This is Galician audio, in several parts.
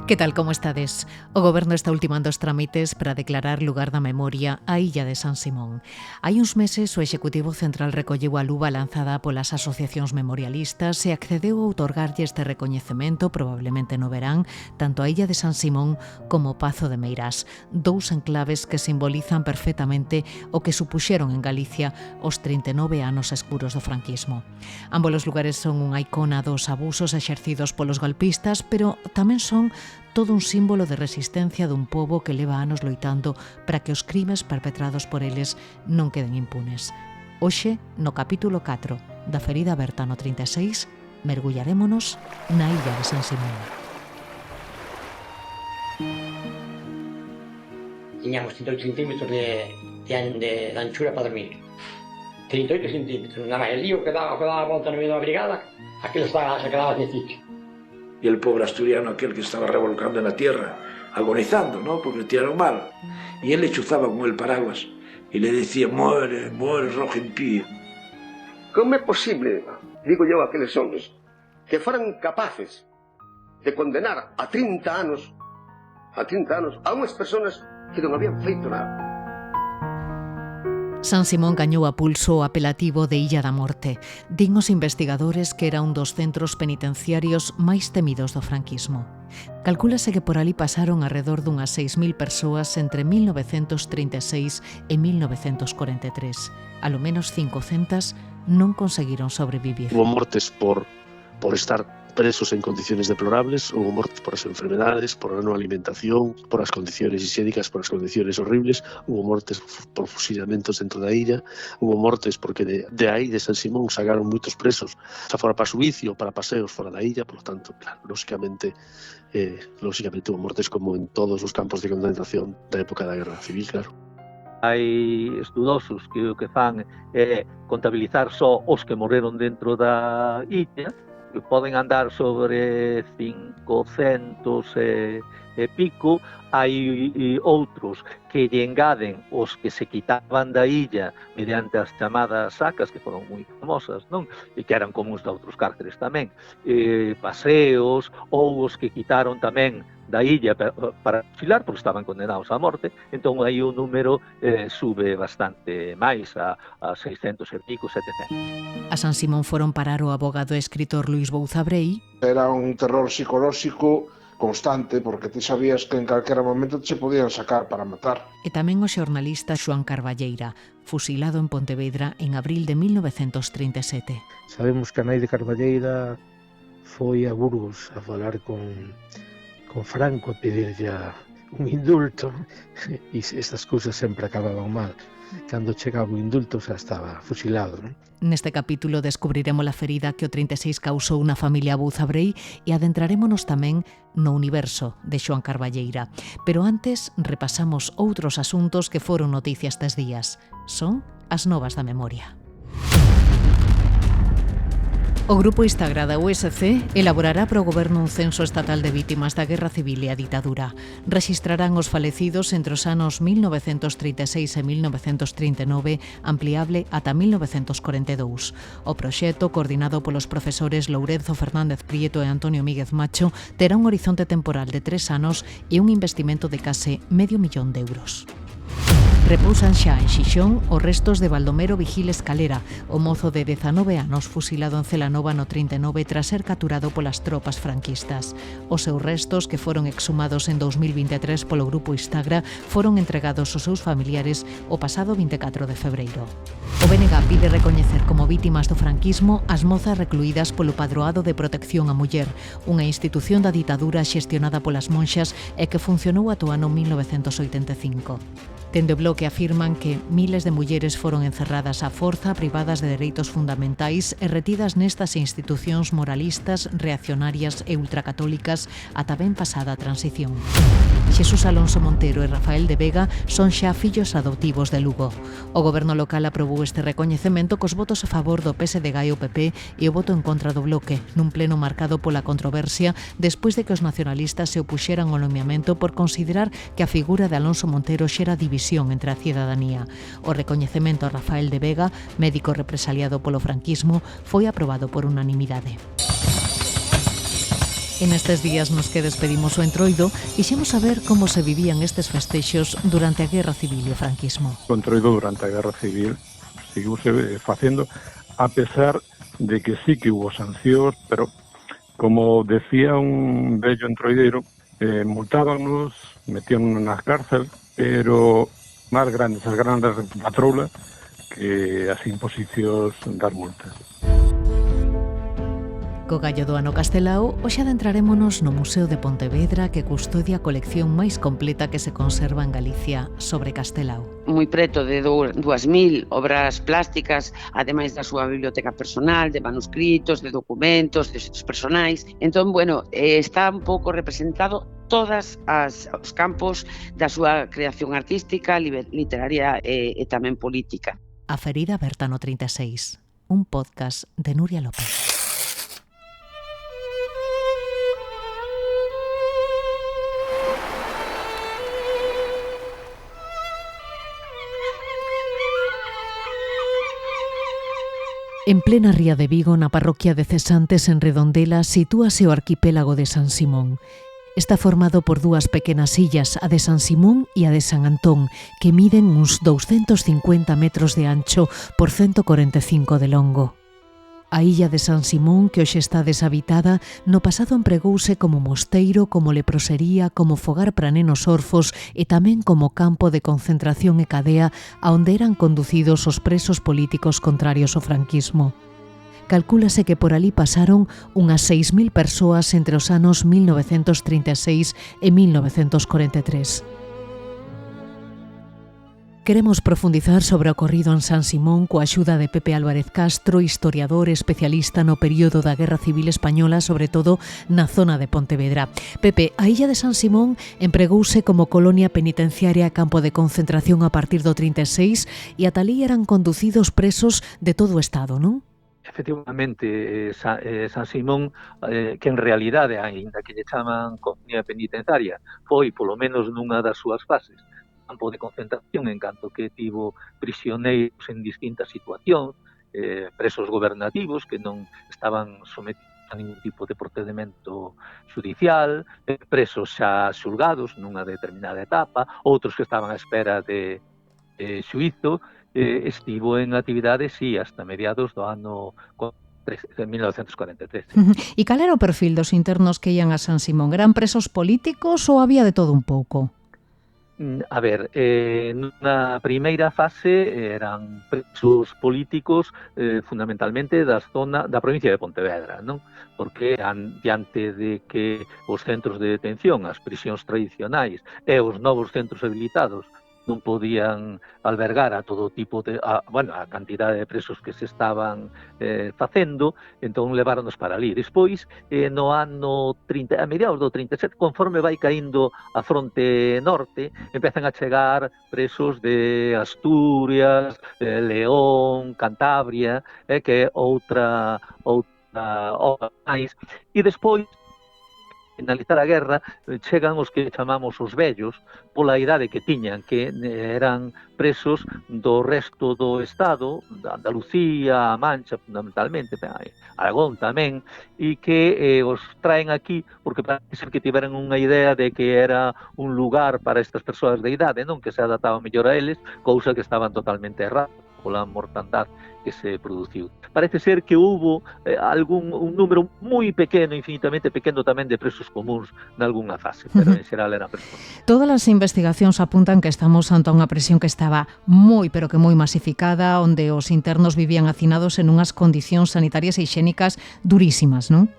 Que tal, como estades? O Goberno está ultimando os trámites para declarar lugar da memoria a Illa de San Simón. Hai uns meses o Executivo Central recolleu a luva lanzada polas asociacións memorialistas e accedeu a outorgarlle este recoñecemento, probablemente no verán, tanto a Illa de San Simón como o Pazo de Meirás, dous enclaves que simbolizan perfectamente o que supuxeron en Galicia os 39 anos escuros do franquismo. Ambos os lugares son unha icona dos abusos exercidos polos golpistas, pero tamén son todo un símbolo de resistencia dun pobo que leva anos loitando para que os crimes perpetrados por eles non queden impunes. Hoxe, no capítulo 4 da ferida aberta no 36, mergullarémonos na Illa de San Simón. Tiñamos 38 centímetros de anchura para dormir. 38 centímetros, nada máis. El lío que daba a volta no medio da brigada, aquilo se quedaba sin sitio. Y el pobre asturiano, aquel que estaba revolcando en la tierra, agonizando, ¿no? Porque le tiraron mal. Y él le chuzaba con el paraguas y le decía, muere, muere, rojo impío. ¿Cómo é posible, digo yo a aqueles homes, que foran capaces de condenar a 30 anos a unhas personas que non habían feito nada? San Simón gañou a pulso o apelativo de Illa da Morte. Din os investigadores que era un dos centros penitenciarios máis temidos do franquismo. Calcúlase que por ali pasaron alrededor dunhas 6.000 persoas entre 1936 e 1943. A lo menos 500 non conseguiron sobrevivir. Hubo mortes por estar presos en condiciones deplorables, hubo mortes por as enfermedades, por a non alimentación, por as condiciones higiénicas, por as condiciones horribles, hubo mortes por fusilamentos dentro da illa, hubo mortes porque de aí, de San Simón, sacaron moitos presos, xa fora para subicio, para paseos fora da illa, por lo tanto, claro, lógicamente hubo mortes como en todos os campos de concentración da época da Guerra Civil, claro. Hai estudosos que o que fan é contabilizar só os que morreron dentro da illa, que poden andar sobre 500 e pico. Hai outros que lle engaden os que se quitaban da illa mediante as chamadas sacas, que foron moi famosas, non? E que eran comuns de outros cárceres tamén, paseos, ou os que quitaron tamén da illa para fusilar, porque estaban condenados á morte. Entón aí o número sube bastante máis, a 600 e pico, 700. A San Simón foron parar o abogado e escritor Luís Bouza Brei. Era un terror psicolóxico constante, porque ti sabías que en calquera momento te podían sacar para matar. E tamén o xornalista Xoán Carballeira, fusilado en Pontevedra en abril de 1937. Sabemos que a nai de Carballeira foi a Burgos a falar con Franco a pedirlle un indulto, e estas cousas sempre acababan mal. Cando chegaba o indulto xa estaba fusilado, non? Neste capítulo descubriremos a ferida que o 36 causou na familia Bouza Brei e adentrarémonos tamén no universo de Xoán Carballeira. Pero antes repasamos outros asuntos que foron noticia estes días. Son as novas da memoria. O Grupo Instagra da USC elaborará para o Goberno un censo estatal de vítimas da Guerra Civil e a ditadura. Rexistrarán os falecidos entre os anos 1936 e 1939, ampliable ata 1942. O proxecto, coordinado polos profesores Lourenzo Fernández Prieto e Antonio Míguez Macho, terá un horizonte temporal de 3 anos e un investimento de case €500.000. Repousan xa en Xixón os restos de Baldomero Vigil Escalera, o mozo de 19 anos fusilado en Celanova no 39 tras ser capturado polas tropas franquistas. Os seus restos, que foron exhumados en 2023 polo Grupo Instagra, foron entregados aos seus familiares o pasado 24 de febreiro. O BNG pide recoñecer como vítimas do franquismo as mozas recluídas polo Padroado de Protección á Muller, unha institución da ditadura xestionada polas monxas e que funcionou ata o ano 1985. Dende o Bloque afirman que miles de mulleres foron encerradas á forza, privadas de dereitos fundamentais e retidas nestas institucións moralistas, reaccionarias e ultracatólicas ata ben pasada a transición. Xesús Alonso Montero e Rafael de Vega son xa fillos adoptivos de Lugo. O Goberno local aprobou este recoñecemento cos votos a favor do PSDG e o PP e o voto en contra do Bloque, nun pleno marcado pola controversia despois de que os nacionalistas se opuxeran ao nomeamento por considerar que a figura de Alonso Montero xera división entre a cidadanía. O recoñecemento a Rafael de Vega, médico represaliado polo franquismo, foi aprobado por unanimidade. En estes días nos que despedimos o Entroido, quixemos saber como se vivían estes festexos durante a Guerra Civil e o franquismo. O Entroido durante a Guerra Civil seguiuse facendo, a pesar de que sí que hubo sancións, pero, como decía un vello entroideiro, multábanos, metíanos nas cárcel, pero máis grandes as grandes patroulas que as imposicións das multas. Co gallo do ano Castelao, hoxe adentrarémonos no Museo de Pontevedra que custodia a colección máis completa que se conserva en Galicia sobre Castelao. Moi preto de 2.000 obras plásticas, ademais da súa biblioteca personal, de manuscritos, de documentos, de xeitos personais. Entón, está un pouco representado todos os campos da súa creación artística, literaria e tamén política. A ferida aberta no 36, un podcast de Nuria López. En plena ría de Vigo, na parroquia de Cesantes en Redondela, sitúase o arquipélago de San Simón. Está formado por dúas pequenas illas, a de San Simón e a de San Antón, que miden uns 250 metros de ancho por 145 de longo. A illa de San Simón, que hoxe está deshabitada, no pasado empregouse como mosteiro, como leprosería, como fogar para nenos orfos e tamén como campo de concentración e cadea a onde eran conducidos os presos políticos contrarios ao franquismo. Calcúlase que por ali pasaron unhas 6.000 persoas entre os anos 1936 e 1943. Queremos profundizar sobre o ocorrido en San Simón coa axuda de Pepe Álvarez Castro, historiador especialista no período da Guerra Civil Española, sobre todo na zona de Pontevedra. Pepe, a illa de San Simón empregouse como colonia penitenciaria e campo de concentración a partir do 36 e ata ali eran conducidos presos de todo o Estado, non? Efectivamente, San Simón, que en realidade, aínda que lle chaman colonia penitenciaria, foi, polo menos nunha das súas fases, campo de concentración, en canto que tivo prisioneiros en distintas situacións, presos gobernativos que non estaban sometidos a ningún tipo de procedimento judicial, presos xa xulgados nunha determinada etapa, outros que estaban á espera de xuízo. Estivo en actividade, sí, hasta mediados do ano 1943. E cal era o perfil dos internos que ian a San Simón? Eran presos políticos ou había de todo un pouco? A ver, na primeira fase eran presos políticos fundamentalmente da provincia de Pontevedra, non? Porque diante de que os centros de detención, as prisións tradicionais e os novos centros habilitados non podían albergar a todo tipo de a cantidade de presos que se estaban facendo, entón leváronos para ali. Despois, no ano 30, a mediados do 37, conforme vai caíndo a fronte norte, empezan a chegar presos de Asturias, León, Cantabria, que é outra máis. E despois, finalizar a guerra, chegan os que chamamos os vellos, pola idade que tiñan, que eran presos do resto do Estado, da Andalucía, a Mancha, fundamentalmente, Aragón tamén, e que os traen aquí porque parece ser que tiveran unha idea de que era un lugar para estas persoas de idade, non, que se adaptaba mellor a eles, cousa que estaban totalmente erradas pola mortandad que se produciu. Parece ser que hubo un número moi pequeno, infinitamente pequeno tamén de presos comuns nalgúna fase, pero en xeral eran persoas. Todas as investigacións apuntan que estamos ante unha prisión que estaba moi, pero que moi masificada, onde os internos vivían hacinados en unhas condicións sanitarias e higiénicas durísimas, non?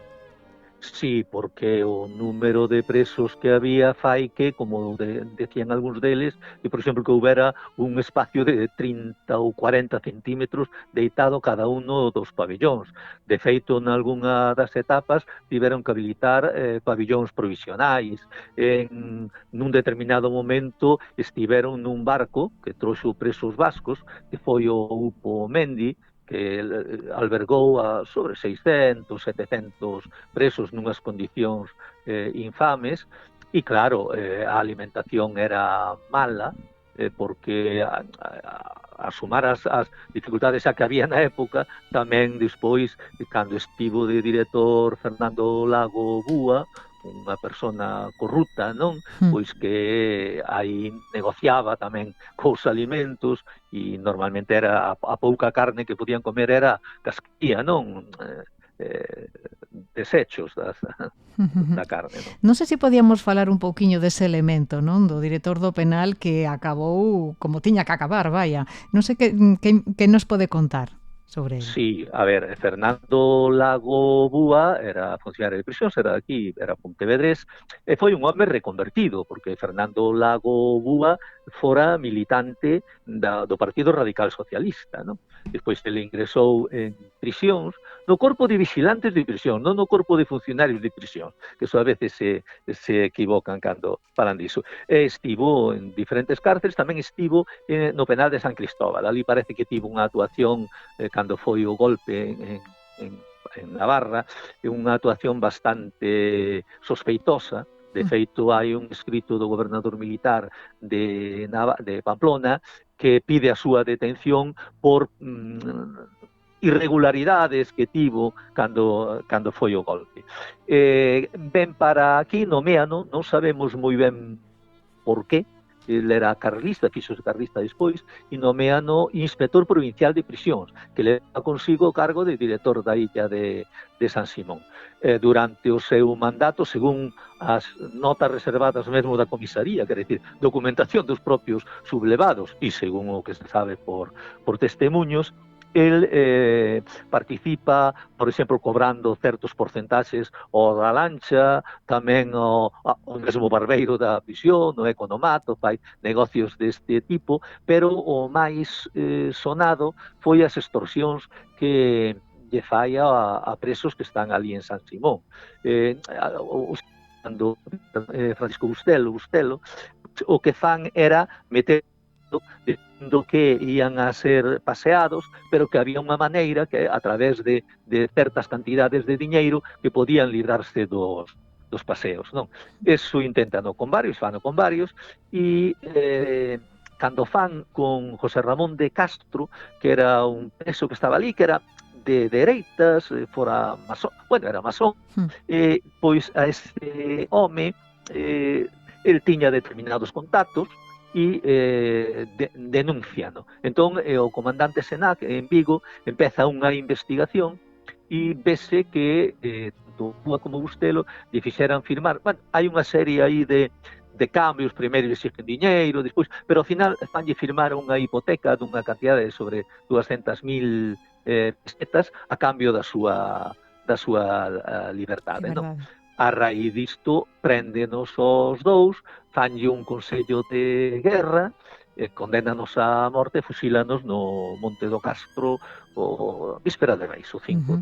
Sí, porque o número de presos que había fai que, como decían algúns deles, que, por exemplo, que houbera un espacio de 30 ou 40 centímetros deitado cada uno dos pabillóns. De feito, nalgúna das etapas tiveron que habilitar pabillóns provisionais. Nun determinado momento estiveron nun barco que trouxo presos vascos, que foi o Upo Mendi, que albergou a sobre 600, 700 presos nunhas condicións infames, e claro, a alimentación era mala, porque a sumar as dificultades xa que había na época, tamén despois, cando estivo de director Fernando Lago Búa, unha persona corrupta, non? Pois que aí negociaba tamén cos alimentos e normalmente era a pouca carne que podían comer era casquía, non? Desechos da carne, non? Non sei se podíamos falar un pouquiño dese elemento, non? Do director do penal que acabou como tiña que acabar, vaya. Non sei que nos pode contar sobre ele. Sí, a ver, Fernando Lago Búa era funcionario de prisións, era aquí, era pontevedrés, e foi un home reconvertido, porque Fernando Lago Búa fora militante do Partido Radical Socialista, non? Despois ele ingresou en prisións, no corpo de vigilantes de prisión, non no corpo de funcionarios de prisión, que eso a veces se equivocan cando falan diso. Estivo en diferentes cárceles, tamén estivo no penal de San Cristóbal. Ali parece que tivo unha actuación cando foi o golpe en Navarra, unha actuación bastante sospeitosa. De feito, hai un escrito do gobernador militar de Pamplona que pide a súa detención por irregularidades que tivo cando foi o golpe. Ben para aquí, nomeano, non sabemos moi ben por qué. Ele era carlista, fixose carlista despois, e nomeano inspector provincial de prisións, que leva consigo o cargo de director da illa de San Simón. Durante o seu mandato, según as notas reservadas mesmo da comisaría, quer dizer, documentación dos propios sublevados, e según o que se sabe por testemunhos, el participa, por exemplo, cobrando certos porcentaxes ao da lancha, tamén o mesmo barbeiro da prisión, o economato, fai negocios deste tipo, pero o máis sonado foi as extorsións que lle fai a presos que están ali en San Simón. Francisco Bustelo, o que fan era meter do que ian a ser paseados, pero que había unha maneira que a través de certas cantidades de diñeiro que podían librarse dos paseos, non? Eso intentan con varios, e cando fan con José Ramón de Castro, que era un preso que estaba ali, que era de dereitas, fora masón, era masón, pois a ese home el tiña determinados contactos e denunciano. Entón, o comandante Senac en Vigo empeza unha investigación e vese que tanto Búa como Bustelo lle fixeran firmar. Bueno, hai unha serie aí de cambios, primeiro exigen diñeiro, despois, pero ao final fanlle firmar unha hipoteca dunha cantidade de sobre 200.000 pesetas a cambio da súa liberdade, non? A raíz disto, préndenos os dous, fanlle un consello de guerra, condenanos a morte, fusílanos no Monte do Castro o víspera de Reis, o 5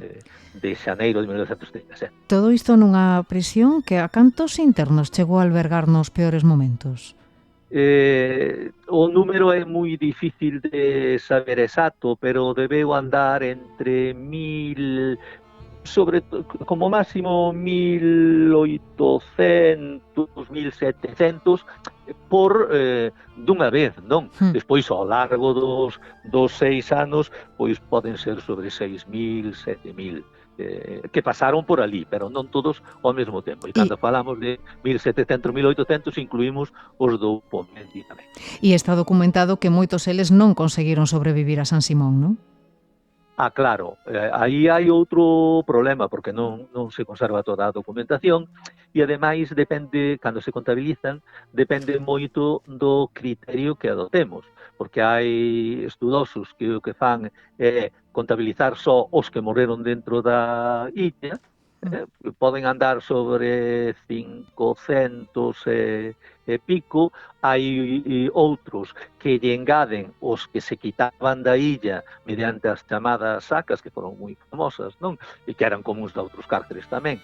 de xaneiro de 1937. Todo isto nunha prisión que a cantos internos chegou a albergar nos peores momentos? O número é moi difícil de saber exacto, pero debeu andar entre 1.000... como máximo 1.800, 1.700 por dunha vez, non? Despois, ao largo dos 6 anos, pois poden ser sobre 6.000, 7.000 que pasaron por ali, pero non todos ao mesmo tempo. E cando falamos de 1.700, 1.800, incluímos os do Pomedi tamén. E está documentado que moitos eles non conseguiron sobrevivir a San Simón, non? Claro, aí hai outro problema, porque non se conserva toda a documentación e, ademais, depende, cando se contabilizan, depende moito do criterio que adotemos, porque hai estudosos que o que fan é contabilizar só os que morreron dentro da illa, poden andar sobre 500 e pico. Hai outros que lle engaden os que se quitaban da illa mediante as chamadas sacas, que foron moi famosas, non? E que eran comuns de outros cárceres tamén,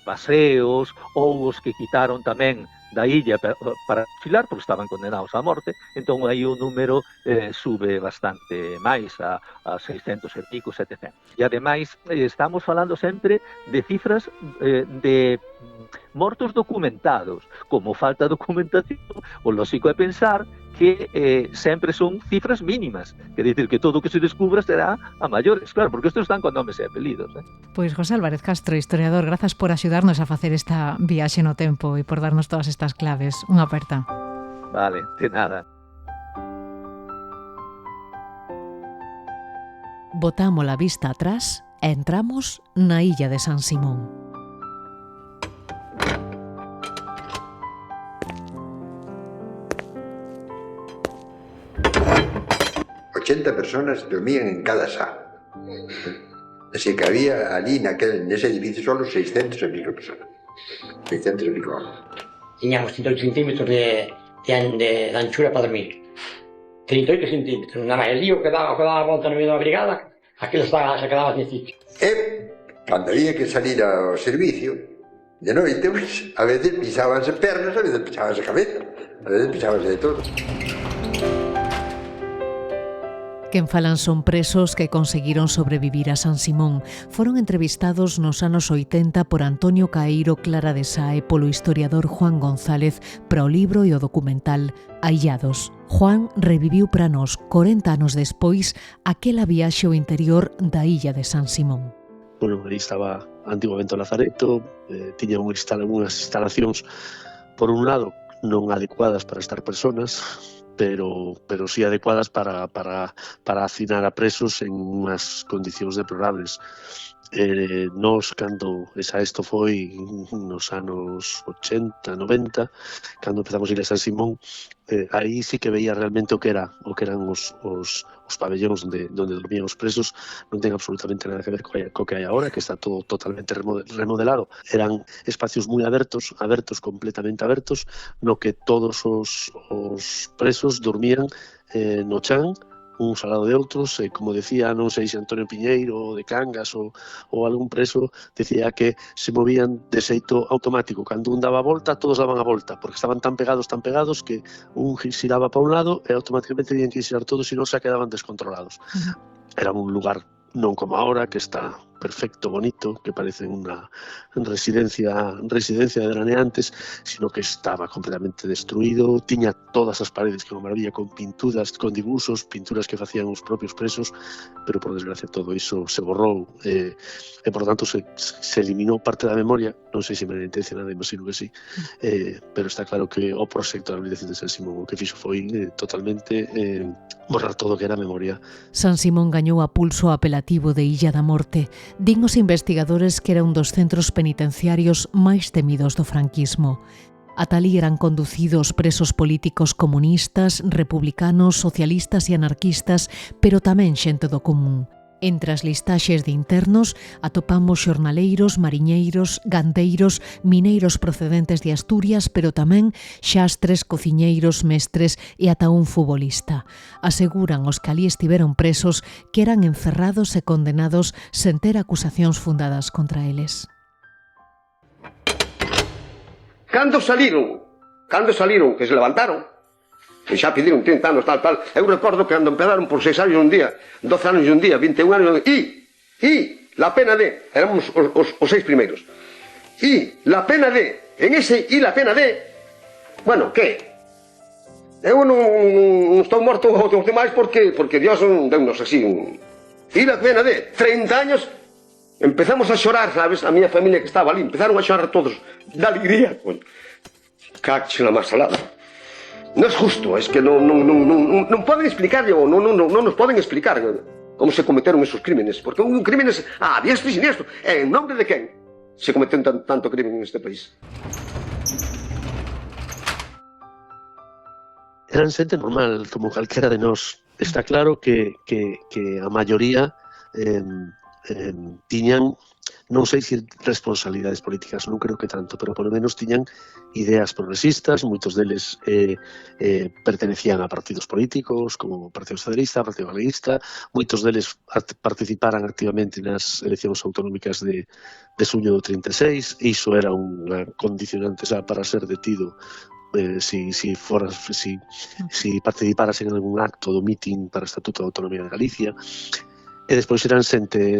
paseos, ou os que quitaron tamén da illa para fusilar, porque estaban condenados á morte. Entón aí o número sube bastante máis, a 600 e pico, 700. E ademais estamos falando sempre de cifras de mortos documentados. Como falta documentación, o lógico é pensar que sempre son cifras mínimas, quer dicir que todo o que se descubra será a maiores, claro, porque estes están con nomes e apelidos. Pois José Álvarez Castro, historiador, grazas por axudarnos a facer esta viaxe no tempo e por darnos todas estas claves. Unha aperta. Vale, de nada. Botamos a vista atrás e entramos na illa de San Simón. Personas dormían en cada sala. Así que había allí nese edificio solo 600 e pico personas. 600 e pico. Tiñamos 108 centímetros de anchura para dormir. 38 centímetros. Nada máis, el lío que daba a volta no medio da brigada, aquilo se quedaba sin sitio. Cando había que salir ao servicio, de noite, pues, a veces pisábanse pernas, a veces pisábanse cabeza, a veces pisábanse de todo. Quen falan son presos que conseguiron sobrevivir a San Simón. Foron entrevistados nos anos 80 por Antonio Caeiro Clara de Sá e polo historiador Juan González para o libro e o documental Aillados. Juan reviviu para nós 40 anos despois aquela viaxe ao interior da illa de San Simón. Bueno, aí estaba antiguamente o Lazareto, tiña unhas instalacións, por un lado, non adecuadas para estar personas, pero sí adecuadas para hacinar a presos en unhas condicións deplorables. Nos, cando isto foi nos anos 80, 90, cando empezamos a ir a San Simón, aí sí que veía realmente o que eran os pabellóns onde dormían os presos. Non ten absolutamente nada que ver co que hai agora, que está todo totalmente remodelado. Eran espacios moi abertos, completamente abertos, no que todos os presos dormían no chan, uns ao lado de outros, como decía, non sei se Antonio Piñeiro de Cangas ou algún preso, decía que se movían de xeito automático. Cando un daba a volta, todos daban a volta, porque estaban tan pegados que un xiraba para un lado e automáticamente tenían que xirar todos, e non se quedaban descontrolados. Era un lugar non como ahora, que está perfecto, bonito, que parece unha residencia de veraneantes, sino que estaba completamente destruído, tiña todas as paredes que unha maravilla, con pinturas, con dibuxos, pinturas que facían os propios presos, pero por desgracia todo iso se borrou e por tanto se eliminou parte da memoria. Non sei se me intencionada, imagino que sí, pero está claro que o proxecto da Organización de San Simón o que fixo foi totalmente borrar todo o que era memoria. San Simón gañou a pulso apelativo de Illa da Morte. Din os investigadores que era un dos centros penitenciarios máis temidos do franquismo. Ata alí eran conducidos presos políticos comunistas, republicanos, socialistas e anarquistas, pero tamén xente do común. Entre as listaxes de internos atopamos xornaleiros, mariñeiros, gandeiros, mineiros procedentes de Asturias, pero tamén xastres, cociñeiros, mestres e ata un futbolista. Aseguran os que alí estiveron presos que eran encerrados e condenados sen ter acusacións fundadas contra eles. Cando saliron, que se levantaron, que xa pediron 30 anos, tal. Eu recordo que cando empezaron por 6 anos un día, 12 anos un día, 21 anos, la pena de, éramos os 6 primeiros, la pena de, en ese la pena de, bueno, que? Eu non estou morto os demais porque Dios deunos así, la pena de 30 años, empezamos a xorar, sabes, a miña familia que estaba ali, empezaron a xorar todos, de alegría, cache la máis salada. Non é justo, es que non poden explicar, non nos poden explicar como se cometeron esos crímenes, porque un crímenes diestro e siniestro. En nombre de quen se cometen tanto crimen en este país? Eran xente normal, como calquera de nós. Está claro que a maioría tiñan, non sei se responsabilidades políticas, non creo que tanto, pero polo menos tiñan ideas progresistas, moitos deles pertenecían a partidos políticos como o Partido Socialista, o Partido Galeguista, moitos deles participaran activamente nas eleccións autonómicas de xuño do 36, e iso era unha condicionante xa para ser detido si participaras en algún acto do mitin para o Estatuto de Autonomía de Galicia. E despois eran xente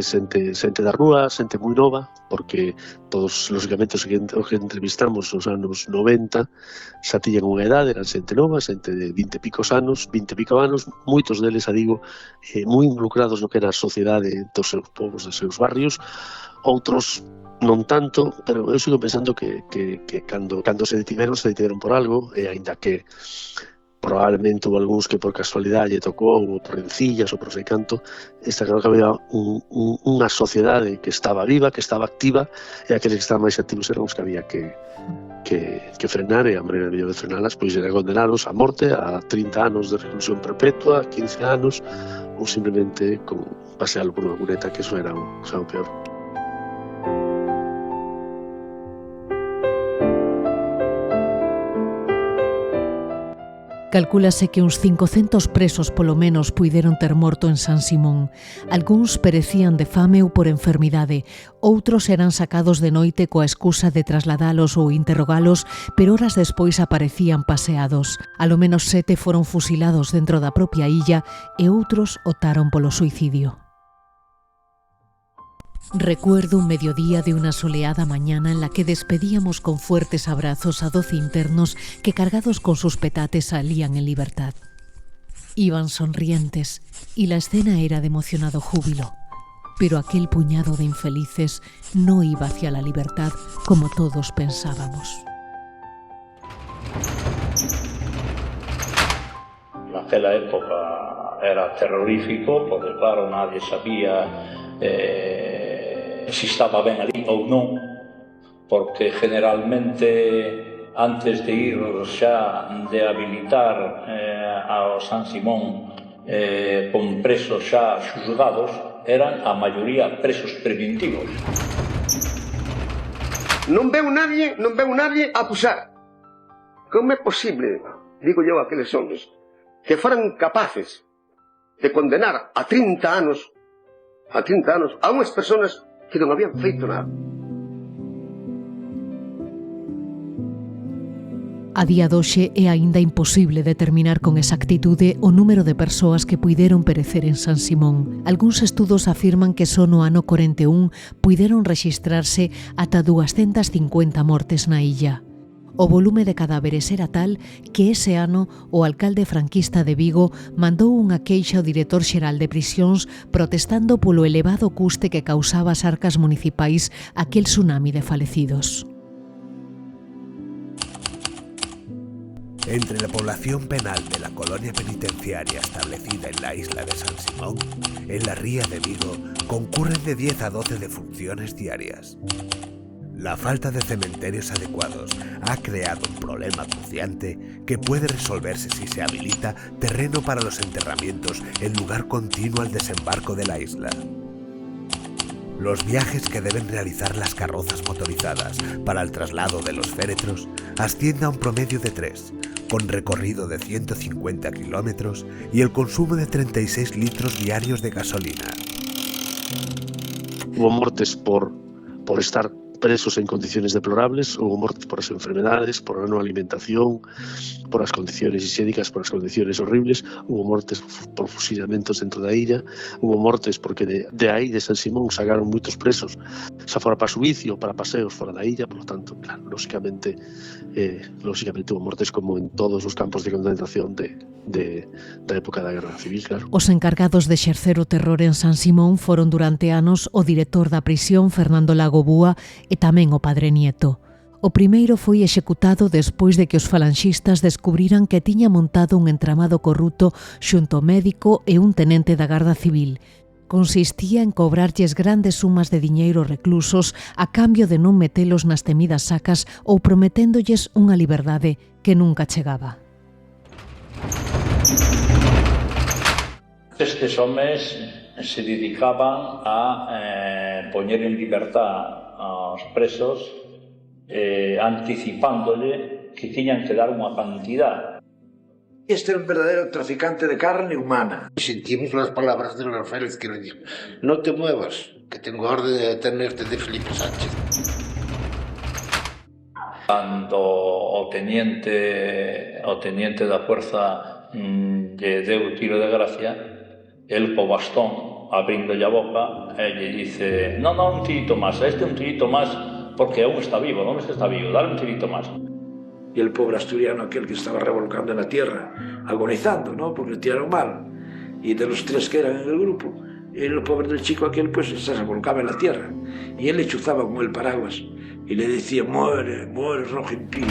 da rúa, xente moi nova, porque todos, lógicamente, os que entrevistamos nos anos 90 xa tiñan unha edade, eran xente nova, xente de 20 e pico anos, moitos deles, digo, moi involucrados no que era a sociedade dos seus povos, dos seus barrios, outros non tanto, pero eu sigo pensando que cando se detiveron por algo, e aínda que probablemente houve algúns que por casualidade lle tocou, ou por rencillas, ou por sei canto, está claro que había unha sociedade que estaba viva, que estaba activa, e aqueles que estaban máis activos eran os que había que frenar, e a maneira mellor de frenalas pois era condenalos a morte, a 30 anos de reclusión perpetua, 15 anos, ou simplemente con pasealo por unha cuneta, que eso era o peor. Calcúlase que uns 500 presos polo menos puideron ter morto en San Simón. Algúns perecían de fame ou por enfermidade, outros eran sacados de noite coa excusa de trasladalos ou interrogalos, pero horas despois aparecían paseados. Alo menos 7 foron fusilados dentro da propia illa e outros optaron polo suicidio. Recuerdo un mediodía de una soleada mañana en la que despedíamos con fuertes abrazos a 12 internos que, cargados con sus petates, salían en libertad. Iban sonrientes y la escena era de emocionado júbilo, pero aquel puñado de infelices no iba hacia la libertad como todos pensábamos. Naquela época era terrorífico, porque claro, nadie sabía si estaba ben ali ou non, porque generalmente antes de ir xa de habilitar ao San Simón con presos xa xulgados, eran a maioría presos preventivos. Non veu nadie a acusar. Como é posible, digo eu a aqueles homes, que foran capaces de condenar a 30 anos a unhas persoas que non habían feito nada? A día doxe é aínda imposible determinar con exactitude o número de persoas que puideron perecer en San Simón. Algúns estudos afirman que só no ano 41 puideron rexistrarse ata 250 mortes na illa. O volume de cadáveres era tal que ese ano o alcalde franquista de Vigo mandou unha queixa ao director xeral de prisións protestando polo elevado custe que causaba as arcas municipais aquel tsunami de falecidos. Entre la población penal de la colonia penitenciaria establecida en la isla de San Simón, en la ría de Vigo, concurren de 10 a 12 defunciones diarias. La falta de cementerios adecuados ha creado un problema acuciante que puede resolverse si se habilita terreno para los enterramientos en lugar continuo al desembarco de la isla. Los viajes que deben realizar las carrozas motorizadas para el traslado de los féretros ascienden a un promedio de 3, con recorrido de 150 kilómetros y el consumo de 36 litros diarios de gasolina. Hubo muertes por estar presos en condiciones deplorables, hubo muertes por las enfermedades, por la no alimentación, por las condiciones higiénicas, por las condiciones horribles, hubo muertes por fusilamientos dentro da illa, hubo muertes porque de aí, de San Simón, sacaron moitos presos, xa fora para subicio, para paseos fora da illa, por lo tanto, claro, lógicamente hubo muertes como en todos os campos de concentración da época da Guerra Civil, claro. Os encargados de exercer o terror en San Simón foron durante anos o director da prisión, Fernando Lago Búa, e tamén o padre Nieto. O primeiro foi executado despois de que os falanxistas descubriran que tiña montado un entramado corrupto xunto ao médico e un tenente da Garda Civil. Consistía en cobrarlles grandes sumas de diñeiro reclusos a cambio de non metelos nas temidas sacas ou prometéndolles unha liberdade que nunca chegaba. Estes homes se dedicaban a poñer en libertad aos presos anticipándole que tiñan que dar unha cantidad. Este era un verdadero traficante de carne humana. Sentimos las palabras de los Félix que le dijo: no te muevas, que tengo orden de detenerte de Felipe Sánchez. Cando o teniente da fuerza lle deu tiro de gracia, el co bastón abrindo a boca, e lle dice: non, un tirito máis, un tirito máis, porque aún está vivo, non está vivo, dale un tirito máis. Y el pobre asturiano aquel que estaba revolcando en la tierra, agonizando, ¿no? Porque le tiraron mal. Y de los tres que eran en el grupo, el pobre del chico aquel pues se revolcaba en la tierra. Y él le chuzaba con el paraguas y le decía: muere, muere, rojo impío.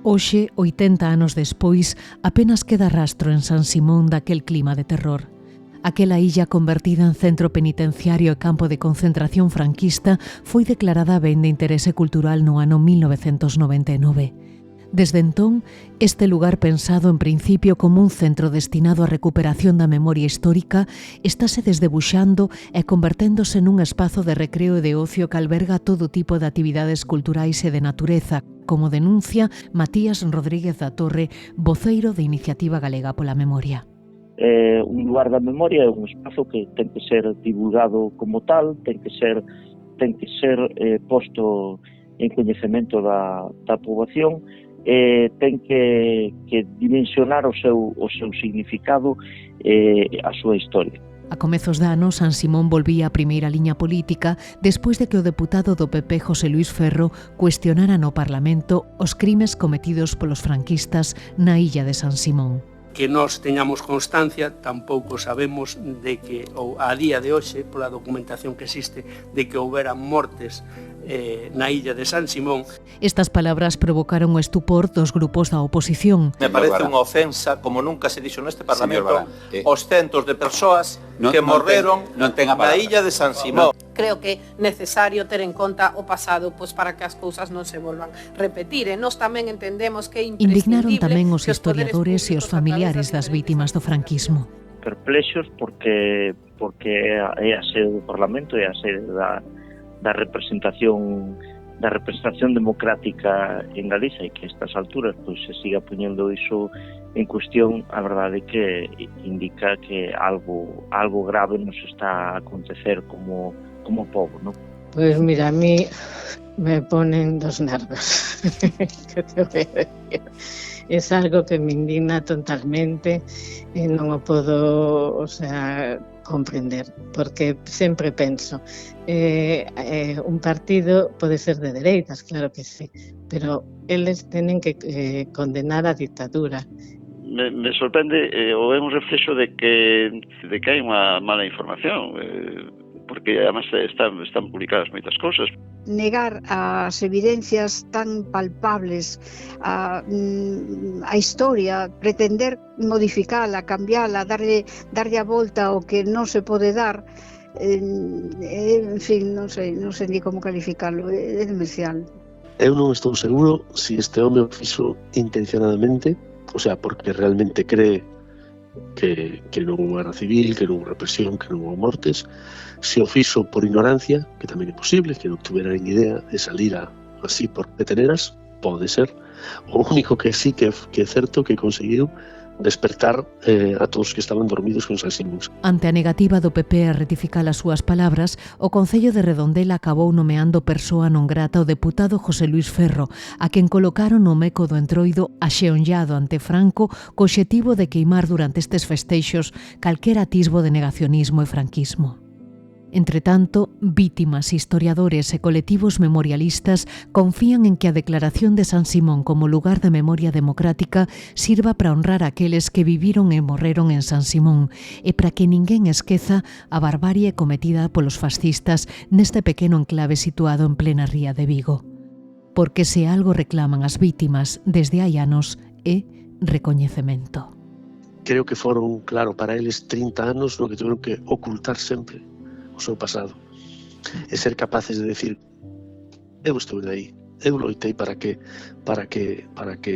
Hoxe, 80 anos despois, apenas queda rastro en San Simón daquel clima de terror. Aquela illa convertida en centro penitenciario e campo de concentración franquista foi declarada ben de interese cultural no ano 1999. Desde entón, este lugar pensado en principio como un centro destinado á recuperación da memoria histórica estáse desdebuxando e converténdose nun espazo de recreo e de ocio que alberga todo tipo de actividades culturais e de natureza, como denuncia Matías Rodríguez da Torre, voceiro de Iniciativa Galega pola Memoria. Un lugar da memoria é un espazo que ten que ser divulgado como tal, ten que ser posto en coñecemento da poboación, ten que dimensionar o seu significado e a súa historia. A comezos de ano, San Simón volvía á primeira liña política despois de que o deputado do PP José Luis Ferro cuestionara no Parlamento os crimes cometidos polos franquistas na illa de San Simón. Que nós teñamos constancia, tampouco sabemos de que, ou a día de hoxe, pola documentación que existe, de que houbera mortes na illa de San Simón. Estas palabras provocaron o estupor dos grupos da oposición. Me parece unha ofensa, como nunca se dixo neste Parlamento, os centos de persoas que morreron na illa de San Simón. Creo que é necesario ter en conta o pasado para que as cousas non se volvan repetir. E nós tamén entendemos que é imprescindible... Indignaron tamén os historiadores e os familiares das vítimas do franquismo. Perplexos porque é a sede do Parlamento, é a sede da representación democrática en Galicia, e que a estas alturas se siga poñendo iso en cuestión, a verdade é que indica que algo grave nos está a acontecer como povo, ¿no? Pues mira, a mí me ponen dos nervios. ¿Qué te voy a decir? Es algo que me indigna totalmente e non o podo, comprender, porque sempre penso, un partido pode ser de dereitas, claro que sí, pero eles tenen que condenar a dictadura. Me sorprende, ou é un reflexo de que hai unha mala información, porque además están publicadas moitas cousas. Negar as evidencias tan palpables a historia, pretender modificala, cambiala, darlle a volta ao que non se pode dar, en fin, non sei ni como calificarlo, é demencial. Eu non estou seguro se este home o fixo intencionadamente, porque realmente cree que non houve guerra civil, que non houve represión, que non houve mortes, se o fixo por ignorancia, que tamén é posible, que non tuvera nin idea de salir así por peteneras, pode ser. O único que sí que é certo que conseguiu despertar a todos que estaban dormidos con San Simón. Ante a negativa do PP a retificar as súas palabras, o Concello de Redondela acabou nomeando persoa non grata o deputado José Luis Ferro, a quen colocaron no meco do Entroido axeonllado ante Franco co obxectivo de queimar durante estes festeixos calquera atisbo de negacionismo e franquismo. Entre tanto, vítimas, historiadores e colectivos memorialistas confían en que a declaración de San Simón como lugar de memoria democrática sirva para honrar a aqueles que viviron e morreron en San Simón e para que ninguén esqueza a barbarie cometida polos fascistas neste pequeno enclave situado en plena ría de Vigo. Porque se algo reclaman as vítimas desde hai anos é recoñecemento. Creo que foron, claro, para eles 30 anos no que tiveron que ocultar sempre o seu pasado e ser capaces de decir: eu estuve aí, eu loitei para que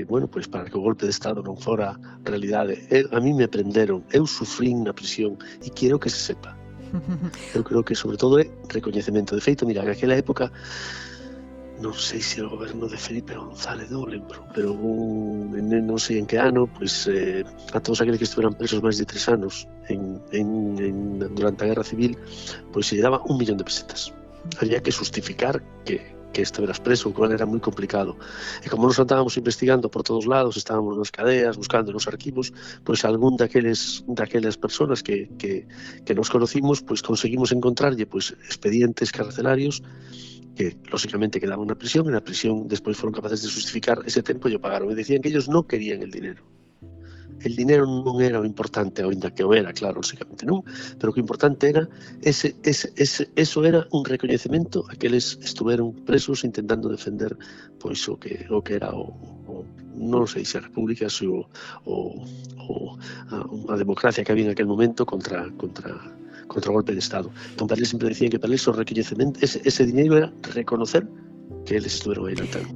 o golpe de Estado non fora realidade, a mí me prenderon, eu sufrín na prisión e quero que se sepa. Eu creo que sobre todo é recoñecemento. De feito, mira, en aquela época non sei se o goberno de Felipe González, non lembro, pero non sei en que ano, a todos aqueles que estiveran presos máis de 3 anos durante a Guerra Civil, se lle daba 1 millón de pesetas. Había que justificar que esteveras preso, o cual era moi complicado. E como nos andábamos investigando por todos lados, estábamos nas cadeas, buscando nos arquivos, pois algún daquelas persoas que nos conocimos, pois conseguimos encontrarlle pois expedientes carcelarios que lógicamente quedaban na prisión, e na prisión despois foron capaces de justificar ese tempo e o pagaron, e decían que ellos non querían el dinero. El dinero non era o importante, ainda que o era, claro, lógicamente non, pero o que importante era eso era un recoñecemento a que eles estuveron presos intentando defender pois o que era non sei se a república, se a democracia que había en aquel momento contra o golpe de Estado. Entón, para eles sempre decían que para eles o recoñecemento, ese dinero era reconocer que eles estuveron aí lutando.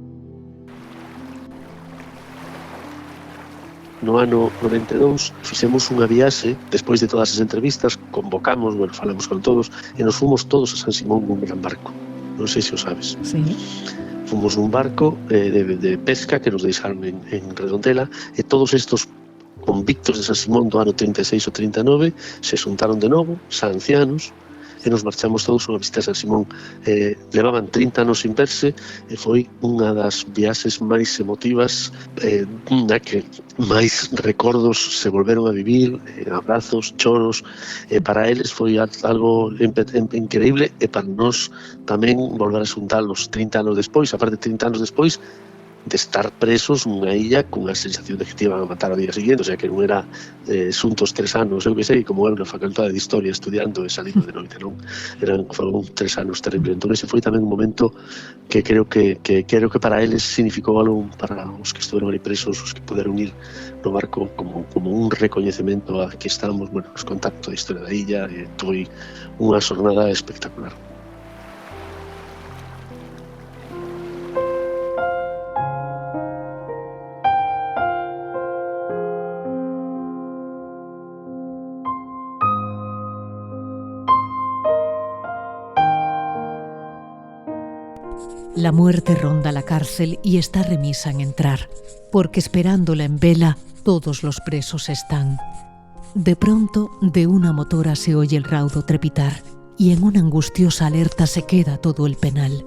No ano 92 fixemos unha viaxe, despois de todas as entrevistas, convocamos, falamos con todos, e nos fomos todos a San Simón nun gran barco. Non sei se o sabes. Sí. Fomos nun barco de pesca que nos deixaron en Redondela, e todos estos convictos de San Simón do ano 36 ou 39 se xuntaron de novo, xa ancianos, e nos marchamos todos unha visita a San Simón. Levaban 30 anos sin verse, e foi unha das viaxes máis emotivas, na que máis recordos se volveron a vivir, abrazos, choros, e para eles foi algo increíble, e para nós tamén volver a xuntarlos 30 anos despois, aparte 30 anos despois, de estar presos nunha illa cunha sensación de que te iban a matar ao día seguinte, o sea que non era xuntos 3 anos, eu que sei, como eu na facultade de Historia estudiando e salindo de noite, non? Foron 3 anos terribles. Entón ese foi tamén un momento que creo que para eles significou algo para os que estuveron ali presos, os que poderon ir no barco como un recoñecemento a que estamos, nos contacto da historia da illa, e foi unha xornada espectacular. La muerte ronda la cárcel y está remisa en entrar, porque esperándola en vela todos los presos están. De pronto, de una motora se oye el raudo trepitar y en una angustiosa alerta se queda todo el penal.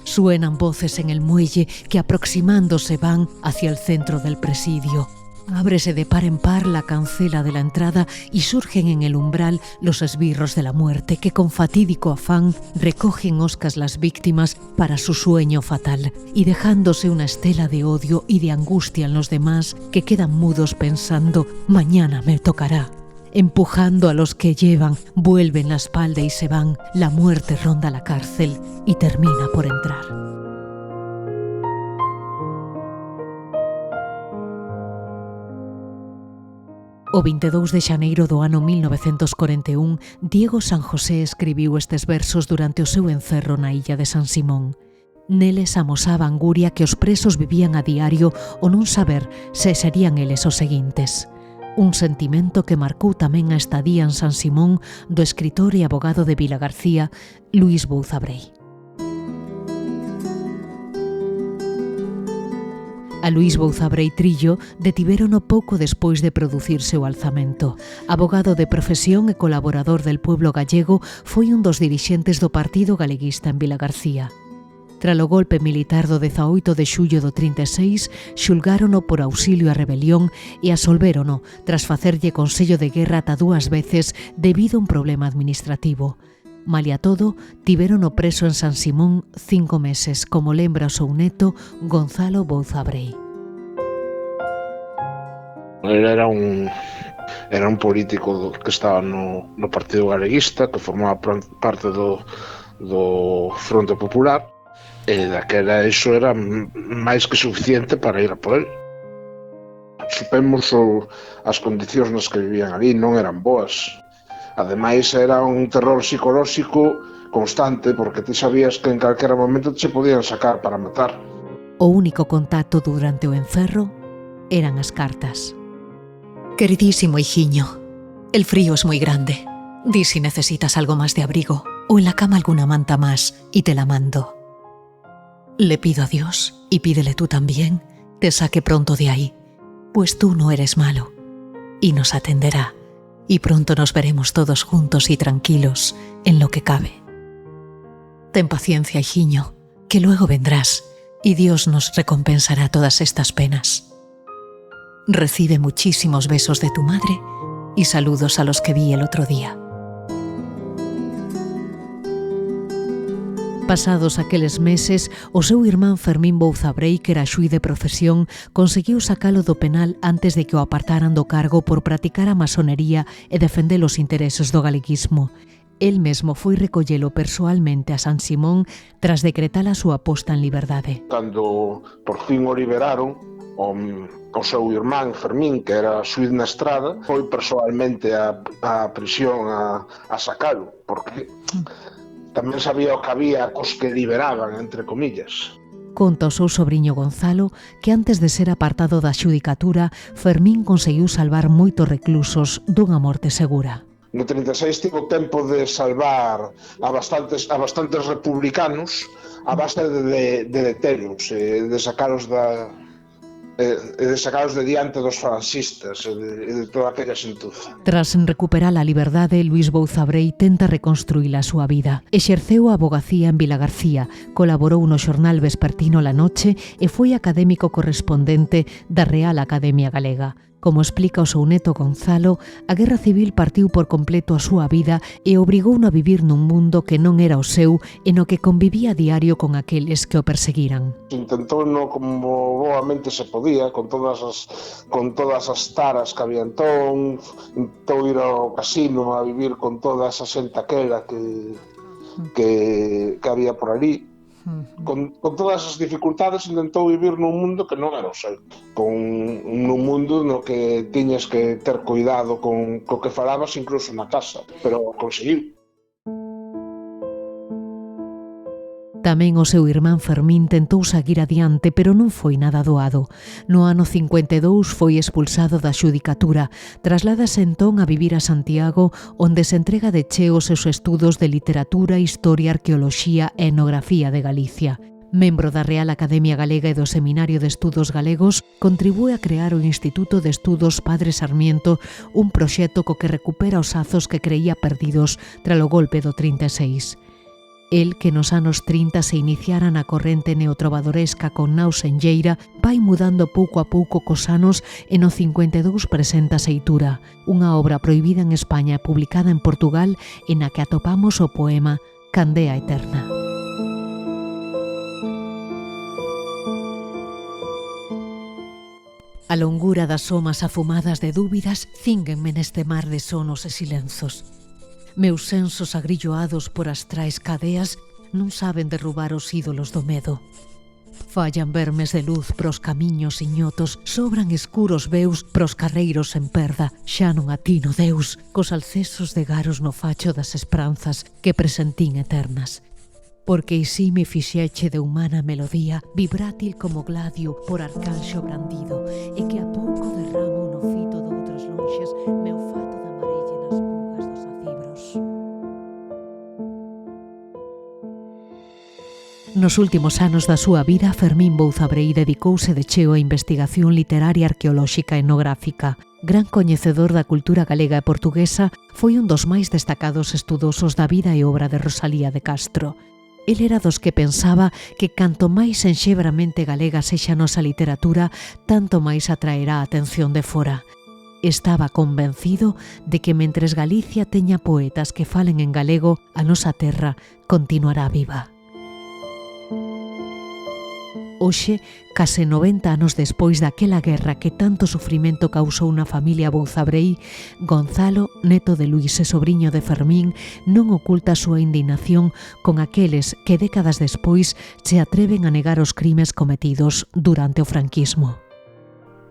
Suenan voces en el muelle que aproximándose van hacia el centro del presidio. Ábrese de par en par la cancela de la entrada y surgen en el umbral los esbirros de la muerte que con fatídico afán recogen hoscas las víctimas para su sueño fatal y dejándose una estela de odio y de angustia en los demás que quedan mudos pensando mañana me tocará. Empujando a los que llevan, vuelven la espalda y se van. La muerte ronda la cárcel y termina por entrar. O 22 de xaneiro do ano 1941, Diego San José escribiu estes versos durante o seu encerro na illa de San Simón. Neles amosaba a anguria que os presos vivían a diario o non saber se serían eles os seguintes. Un sentimento que marcou tamén a estadía en San Simón do escritor e abogado de Vilagarcía, Luís Bouzabrei. A Luís Bouzabrei Trillo detivérono pouco despois de producirse o alzamento. Abogado de profesión e colaborador del pueblo gallego, foi un dos dirixentes do Partido Galeguista en Vilagarcía. Tralo golpe militar do 18 de xullo do 36, xulgárono por auxilio á rebelión e absolvérono tras facerlle consello de guerra ata 2 veces debido a un problema administrativo. Malia todo, tivérono preso en San Simón 5 meses, como lembra o seu neto Gonzalo Bouzabrei. Era un político que estaba no Partido Galeguista, que formaba parte do Fronte Popular, e daquela iso era máis que suficiente para ir a por él. Supemos as condicións nas que vivían ali non eran boas. Ademais, era un terror psicolóxico constante, porque ti sabías que en calquera momento te podían sacar para matar. O único contacto durante o encerro eran as cartas. Queridísimo hijiño, el frío es muy grande. Di si necesitas algo más de abrigo o en la cama alguna manta más y te la mando. Le pido a Dios, y pídele tú también, te saque pronto de ahí, pues tú no eres malo y nos atenderá. Y pronto nos veremos todos juntos y tranquilos en lo que cabe. Ten paciencia, hijiño, que luego vendrás y Dios nos recompensará todas estas penas. Recibe muchísimos besos de tu madre y saludos a los que vi el otro día. Pasados aqueles meses, o seu irmán Fermín Bouzabrei, que era xuíz de profesión, conseguiu sacalo do penal antes de que o apartaran do cargo por practicar a masonería e defender os intereses do galeguismo. El mesmo foi recollelo persoalmente a San Simón tras decretar a súa posta en liberdade. Cando por fin o liberaron, o seu irmán Fermín, que era xuíz na Estrada, foi persoalmente a prisión a sacalo, porque tamén sabía o que había cos que liberaban, entre comillas. Conta o seu sobriño Gonzalo que antes de ser apartado da xudicatura, Fermín conseguiu salvar moitos reclusos dunha morte segura. No 36 tivo tempo de salvar a bastantes republicanos a base de detelos, de sacalos de diante dos falanxistas e de toda aquella xentuza. Tras recuperar a liberdade, Luís Bouzabrei tenta reconstruir a súa vida. Exerceu a avogacía en Vilagarcía, colaborou no xornal vespertino La Noche e foi académico correspondente da Real Academia Galega. Como explica o seu neto Gonzalo, a Guerra Civil partiu por completo a súa vida e obrigouno a vivir nun mundo que non era o seu e no que convivía a diario con aqueles que o perseguiran. Intentouno como boamente se podía, con todas as taras que había entón, intentou ir ao casino a vivir con toda esa xente aquela que había por ali. Con todas as dificultades intentou vivir nun mundo que non era o seu, nun mundo no que tiñas que ter cuidado co que falabas incluso na casa, pero conseguiu. Tamén o seu irmán Fermín tentou seguir adiante, pero non foi nada doado. No ano 52 foi expulsado da xudicatura, trasládase entón a vivir a Santiago, onde se entrega de cheo os seus estudos de literatura, historia, arqueoloxía e etnografía de Galicia. Membro da Real Academia Galega e do Seminario de Estudos Galegos, contribúe a crear o Instituto de Estudos Padre Sarmiento, un proxecto co que recupera os azos que creía perdidos tras o golpe do 36. El, que nos anos 30 se iniciara na corrente neotrovadoresca con naos en Lleira, vai mudando pouco a pouco cos anos e no 52 presenta Seitura, unha obra prohibida en España e publicada en Portugal e na que atopamos o poema Candea Eterna. A longura das somas afumadas de dúbidas cínguenme neste mar de sonos e silenzos. Meus sensos agrilloados por astrais cadeas non saben derrubar os ídolos do medo. Fallan vermes de luz pros camiños iñotos, sobran escuros veus pros carreiros en perda, xa non atino Deus, cos alcesos de garos no facho das esperanzas que presentín eternas. Porque isí me fixeche de humana melodía, vibrátil como gladio por arcanxo brandido, e que a pouco derramo no fito de outras lonxes meu fato de amarelle nas bugas dos acibros. Nos últimos anos da súa vida, Fermín Bouzabrei dedicouse de cheo á investigación literaria, arqueolóxica e etnográfica. Gran coñecedor da cultura galega e portuguesa, foi un dos máis destacados estudosos da vida e obra de Rosalía de Castro. El era dos que pensaba que canto máis enxebramente galega sexa a nosa literatura, tanto máis atraerá a atención de fora. Estaba convencido de que mentres Galicia teña poetas que falen en galego, a nosa terra continuará viva. Hoxe, case 90 anos despois daquela guerra que tanto sufrimento causou na familia Bouzabrei, Gonzalo, neto de Luís e sobriño de Fermín, non oculta a súa indignación con aqueles que décadas despois se atreven a negar os crimes cometidos durante o franquismo.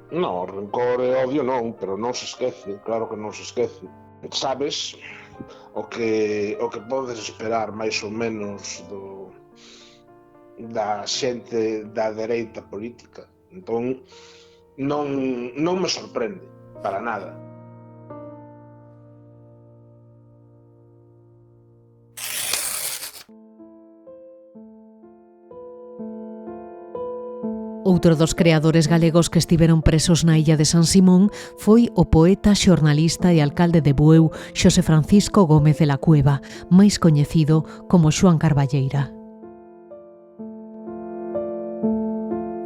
Non, rencor e odio non, pero non se esquece, claro que non se esquece. Sabes o que podes esperar máis ou menos da xente da dereita política. Entón, non me sorprende, para nada. Outro dos creadores galegos que estiveron presos na illa de San Simón foi o poeta, xornalista e alcalde de Bueu, Xosé Francisco Gómez de la Cueva, máis coñecido como Xoán Carballeira.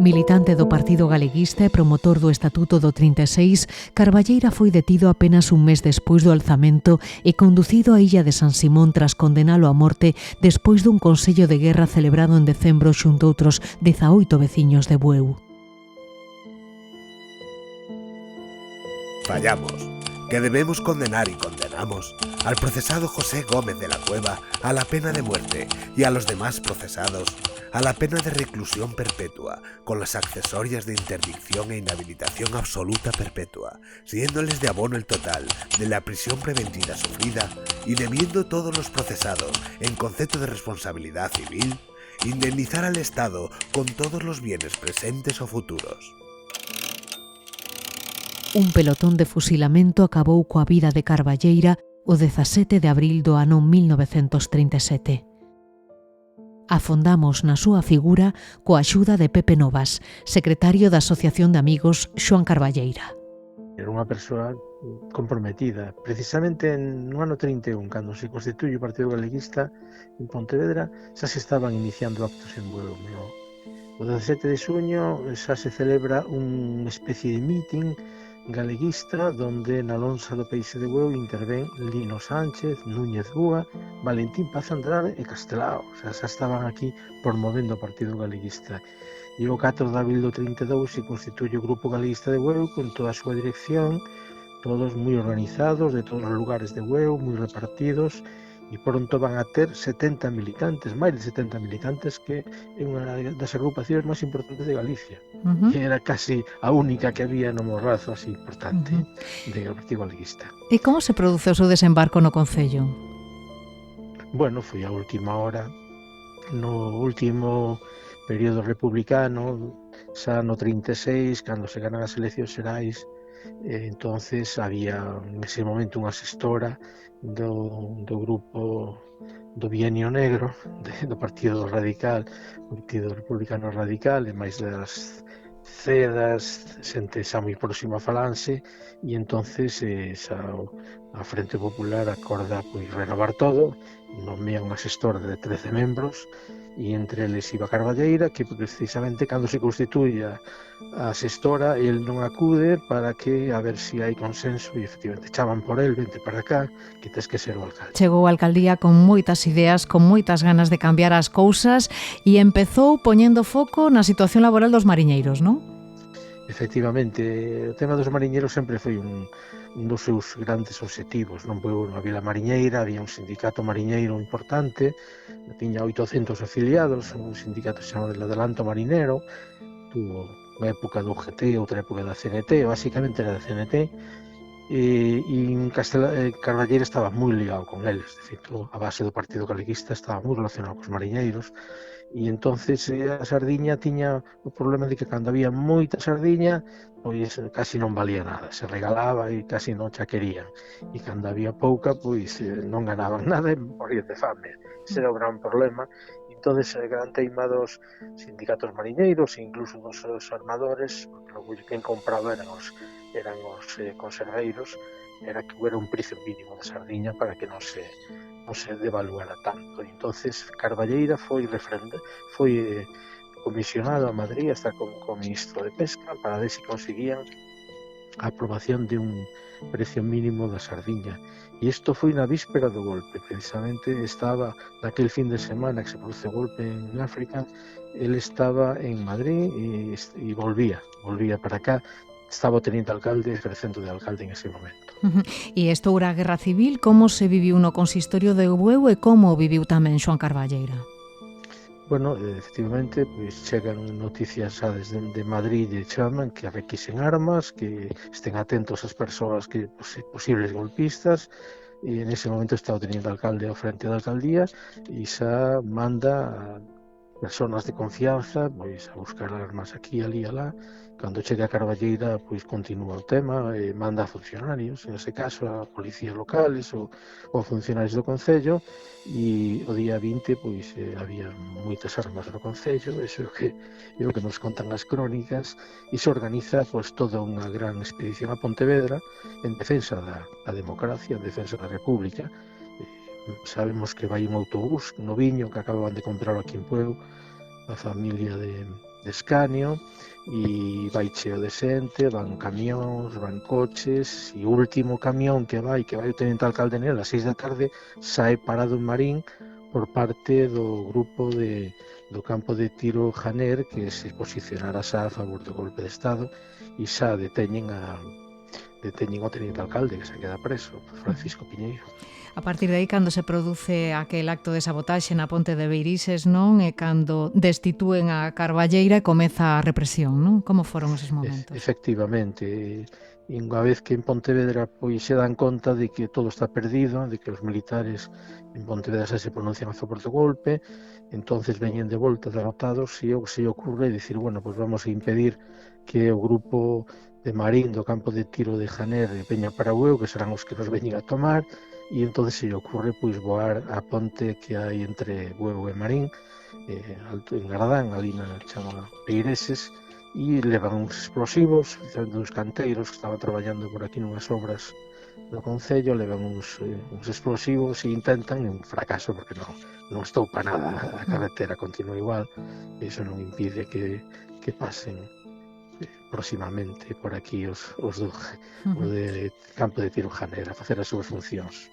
Militante do Partido Galeguista e promotor do Estatuto do 36, Carballeira foi detido apenas un mes despois do alzamento e conducido á illa de San Simón tras condenalo a morte despois dun consello de guerra celebrado en decembro xunto outros 18 veciños de Bueu. Fallamos, que debemos condenar y condenamos al procesado José Gómez de la Cueva a la pena de muerte y a los demás procesados a la pena de reclusión perpetua, con las accesorias de interdicción e inhabilitación absoluta perpetua, siéndoles de abono el total de la prisión preventiva sufrida y debiendo todos los procesados, en concepto de responsabilidad civil, indemnizar al Estado con todos los bienes presentes o futuros. Un pelotón de fusilamento acabou coa vida de Carballeira o 17 de abril do ano 1937. Afondamos na súa figura coa axuda de Pepe Novas, secretario da Asociación de Amigos Xoán Carballeira. Era unha persoa comprometida. Precisamente no ano 31, cando se constituye o Partido Galeguista en Pontevedra, xa se estaban iniciando actos en Bueu. O 17 de xuño xa se celebra unha especie de meeting galeguista donde na lonxa do Peixe de Bueu intervén Lino Sánchez, Núñez Búa, Valentín Paz Andrade e Castelao. Xa estaban aquí promovendo o Partido Galeguista. E o 4 de abril do 32 se constituye o Grupo Galeguista de Bueu con toda a súa dirección, todos moi organizados, de todos os lugares de Bueu, moi repartidos, e pronto van a ter 70 militantes, máis de 70 militantes, que é unha das agrupacións máis importantes de Galicia. Que era casi a única que había no Morrazo así importante do Partido Galeguista. E como se produce o seu desembarco no Concello? Bueno, foi a última hora, no último período republicano, xa no 36, cando se ganan as eleccións xerais, entonces había en ese momento unha xestora do grupo do Bienio Negro, do Partido Radical, Partido Republicano Radical, e máis das cedas, xente xa moi próxima a Falanxe, e entonces a Frente Popular acorda renovar todo, nomea unha xestora de 13 membros, e entre eles iba Carballeira, que precisamente cando se constituía a xestora el non acude para que a ver se hai consenso, e efectivamente chaman por el, vente para cá, que tes que ser o alcalde. Chegou a alcaldía con moitas ideas, con moitas ganas de cambiar as cousas, e empezou poñendo foco na situación laboral dos mariñeiros, non? Efectivamente, o tema dos mariñeiros sempre foi un dos seus grandes obxectivos. Non foi unha vila mariñeira, había un sindicato mariñeiro importante, tiña 800 afiliados, un sindicato chamado el Adelanto Marinero, tuvo unha época do UGT, outra época da CNT, basicamente era da CNT, e Carballeira estaba moi ligado con eles. De feito, a base do Partido Galeguista estaba moi relacionado cos mariñeiros, e entonces a sardiña tiña o problema de que cando había moita sardiña pois casi non valía nada, se regalaba e casi non xa querían, e cando había pouca pois non ganaban nada e morían de fame. Ese era o gran problema. Entonces a gran teima dos sindicatos mariñeiros e incluso dos armadores, porque logo quen compraba eran os conserveiros, era que hubiera un precio mínimo de sardiña para que non se devaluara tanto. Entonces Carballeira foi comisionado a Madrid a estar con o ministro de Pesca para ver se conseguían a aprobación de un precio mínimo da sardiña. E isto foi na víspera do golpe, precisamente estaba naquel fin de semana que se produce o golpe en África, ele estaba en Madrid e volvía para cá. Estaba o teniente alcalde exercendo de alcalde en ese momento. E isto era a Guerra Civil, como se viviu no consistorio de Bueu e como viviu tamén Xoán Carballeira? Bueno, efectivamente, pois chegan noticias xa desde de Madrid e chaman que requisen armas, que estén atentos as persoas que posibles golpistas, e en ese momento está o teniente alcalde ao frente da alcaldía e xa manda a personas de confianza pois a buscar armas aquí, ali, alá. Cando chega a Carballeira, pois continúa o tema, manda a funcionarios, en ese caso a policías locales ou funcionarios do Concello, e o día 20 pois había moitas armas no Concello, eso é o que nos contan as crónicas, e se organiza pois toda unha gran expedición a Pontevedra en defensa da democracia, en defensa da República. Sabemos que vai un autobús no Viño que acababan de comprar aquí en Bueu, a familia escanio, e vai cheo de xente, van camións, van coches, e o último camión que vai o teniente alcalde nel a 6 da tarde, sae parado en Marín por parte do grupo do campo de tiro Janer, que se posicionará xa a favor do golpe de Estado, e xa deteñen ao teniente alcalde, que se queda preso, Francisco Piñeiro. A partir de aí, cando se produce aquel acto de sabotaxe na ponte de Beirises, non? E cando destitúen a Carballeira e comeza a represión, non? Como foron esos momentos? Efectivamente, e unha vez que en Pontevedra pois se dan conta de que todo está perdido, de que os militares en Pontevedra xa se pronuncian a favor do golpe, entonces veñen de volta derrotados e o que se ocurre é dicir, bueno, pois vamos a impedir que o grupo de Marín do campo de tiro de Janer veña para Bueu, que serán os que nos veñen a tomar, e entonces se ocurre pois voar a ponte que hai entre Bueu e Marín, en Gardán, ali na chama Peireses, e levan uns explosivos dos canteiros que estaban traballando por aquí nunhas obras do Concello, levan uns explosivos e intentan, un fracaso porque non estoupa nada, a carretera continua igual, e iso non impide que pasen próximamente por aquí os do de campo de tiro Janer a facer as súas funcións.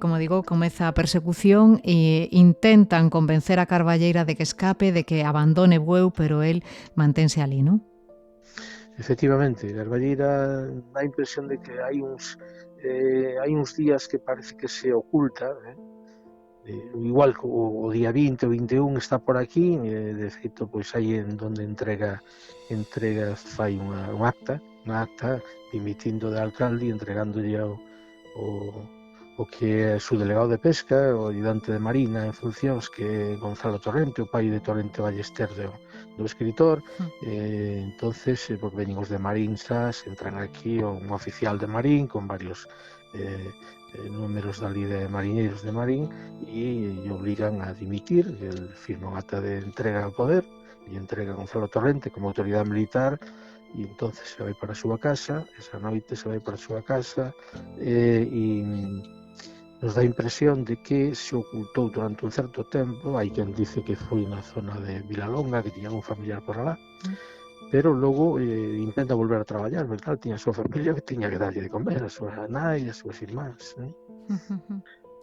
Como digo, comeza a persecución e intentan convencer a Carballeira de que escape, de que abandone Bueu, pero él mantense ali, non? Efectivamente, Carballeira dá a impresión de que hai uns días que parece que se oculta, igual que o día 20 ou 21 está por aquí, de feito, pois aí en donde entrega fai unha acta dimitindo de alcalde e entregándolle o que é o subdelegado de pesca, o ayudante de marina en funcións, que é Gonzalo Torrente, o pai de Torrente Ballester do escritor. Entonces, porque veñen os de Marín SAS, entran aquí un oficial de Marín con varios números dali de mariñeiros de Marín e obligan a dimitir. El firma un acta de entrega ao poder e entrega a Gonzalo Torrente como autoridade militar, e entonces se vai para a súa casa, esa noite se vai para a súa casa, e nos dá a impresión de que se ocultou durante un certo tempo. Hai quen dice que foi na zona de Vilalonga, que tiñan un familiar por alá, pero logo intenta volver a traballar, porque claro, tiña a súa familia que tiña que darlle de comer, a súa nai, as súas irmás.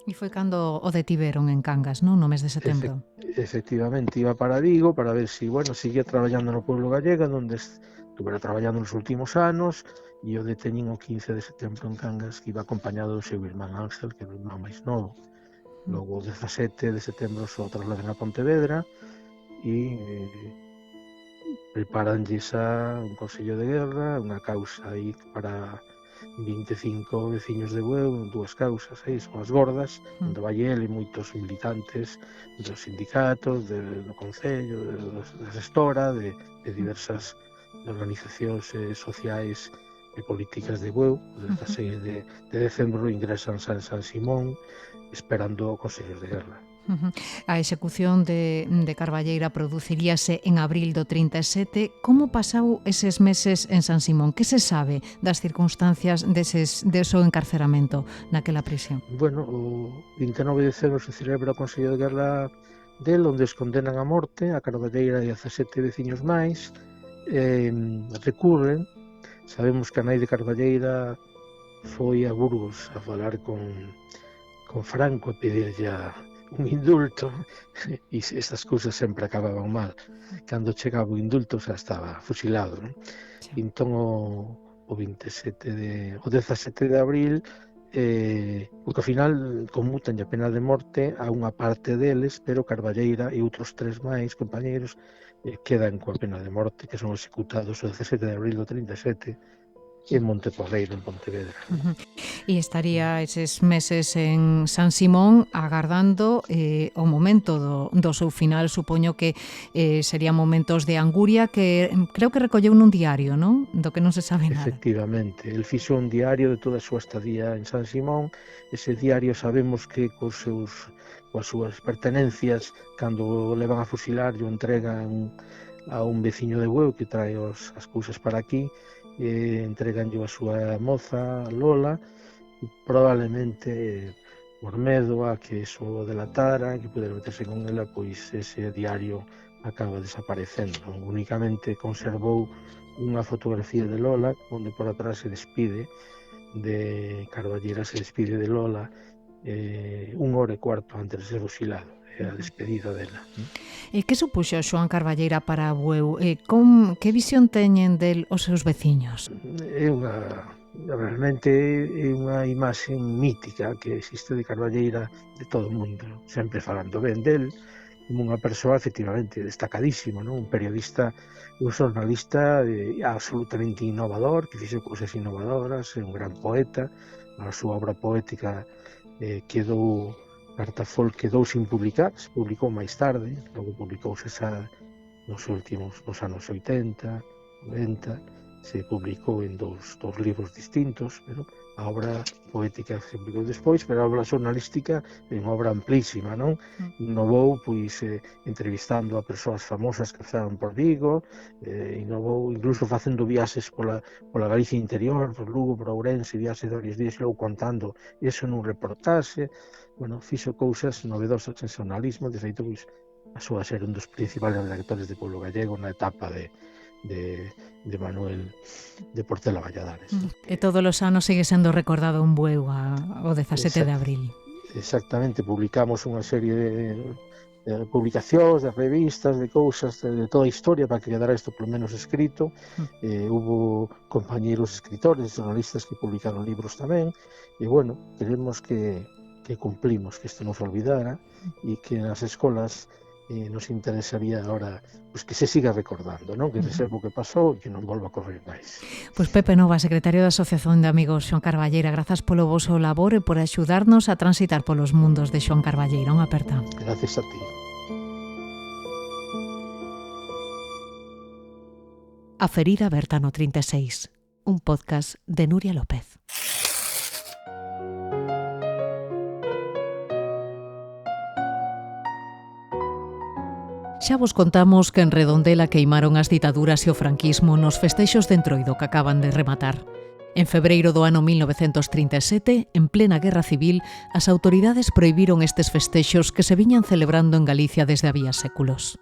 E foi cando o detiveron en Cangas, non? No mes de setembro. Efectivamente, iba para Vigo para ver se, seguía traballando no pueblo gallega, onde estuvera traballando nos últimos anos, e o deteñen o 15 de setembro en Cangas, que iba acompañado do seu irmán Ángel, que é o irmán máis novo. Logo, o 17 de setembro, só trasladan a Pontevedra e preparanlle xa un consello de guerra, unha causa aí para 25 veciños de Bueu, dúas causas aí, son as gordas, onde vai ele e moitos militantes dos sindicatos, do Concello, da Gestora, de diversas organizacións sociais e políticas de Bueu. O 16 de decembro ingresan San Simón esperando o Consello de Guerra. A execución de Carballeira produciríase en abril do 37. Como pasou eses meses en San Simón? Que se sabe das circunstancias deso encarceramento naquela prisión? Bueno, o 29 de decembro se celebra o Consello de Guerra del, onde os condenan a morte a Carballeira e a 17 veciños máis. Recurren. Sabemos que a nai de Carballeira foi a Burgos a falar con Franco e pedirlle un indulto, e estas cousas sempre acababan mal. Cando chegaba o indulto xa estaba fusilado, non? Entón o 17 de abril, porque ao final conmutan a pena de morte a unha parte deles, pero Carballeira e outros 3 máis compañeiros quedan coa pena de morte, que son executados o 17 de abril do 37 en Monteporreiro, en Pontevedra. E estaría eses meses en San Simón agardando o momento do seu final. Supoño que serían momentos de anguria que creo que recolleu nun diario, non? Do que non se sabe nada. Efectivamente, el fixo un diario de toda a súa estadía en San Simón. Ese diario sabemos que coas súas pertenencias, cando o levan a fusilar, o entregan a un veciño de Bueu que trae as cousas para aquí, entreganlle a súa moza Lola, probablemente por medo a que iso delatara, que pudera meterse con ela, pois ese diario acaba desaparecendo. Únicamente conservou unha fotografía de Lola, onde por atrás se despide de Carballera, se despide de Lola 1 hora e cuarto antes de ser fusilado. É a despedida dela. E que supuxo Xoán Carballera para Bueu? Que visión teñen del os seus veciños? Realmente é unha imaxe mítica que existe de Carballera de todo o mundo, sempre falando ben del, como unha persoa efectivamente destacadísima, non? Un periodista, un xornalista absolutamente innovador, que fixo cousas innovadoras, un gran poeta. A súa obra poética quedou sin publicar, se publicou máis tarde, logo publicouse xa nos anos 80, 90, se publicou en dous libros distintos, pero a obra poética se publicou despois, pero a obra xornalística é unha obra amplísima, non? Innovou, pois, entrevistando a persoas famosas que estaban por Vigo, innovou incluso facendo viaxes pola Galicia interior, por Lugo, por Ourense, viaxes de varios días, logo contando eso nun reportaxe. Bueno, fixo cousas novedosas en xornalismo, de feito, pois, a súa ser un dos principales redactores de Pueblo Gallego na etapa de Manuel de Portela Valladares. E todos os anos sigue sendo recordado un Bueu o 17 de abril. Exactamente, publicamos unha serie de publicacións, de revistas, de cousas, de toda a historia para que quedara isto polo menos escrito. Hubo compañeiros escritores, jornalistas que publicaron libros tamén, e bueno, queremos que cumplimos, que isto non se olvidara, e que nas escolas nos interesaría agora que se siga recordando, non? Que se sepa o que pasou e que non volva a correr máis. Pois Pepe Nova, secretario da Asociación de Amigos Xoán Carballera, grazas polo voso labor e por axudarnos a transitar polos mundos de Xoán Carballera. Unha aperta. Gracias a ti. A ferida aberta no 36, un podcast de Nuria López. Xa vos contamos que en Redondela queimaron as ditaduras e o franquismo nos festexos de Entroido que acaban de rematar. En febreiro do ano 1937, en plena guerra civil, as autoridades prohibiron estes festexos que se viñan celebrando en Galicia desde había séculos.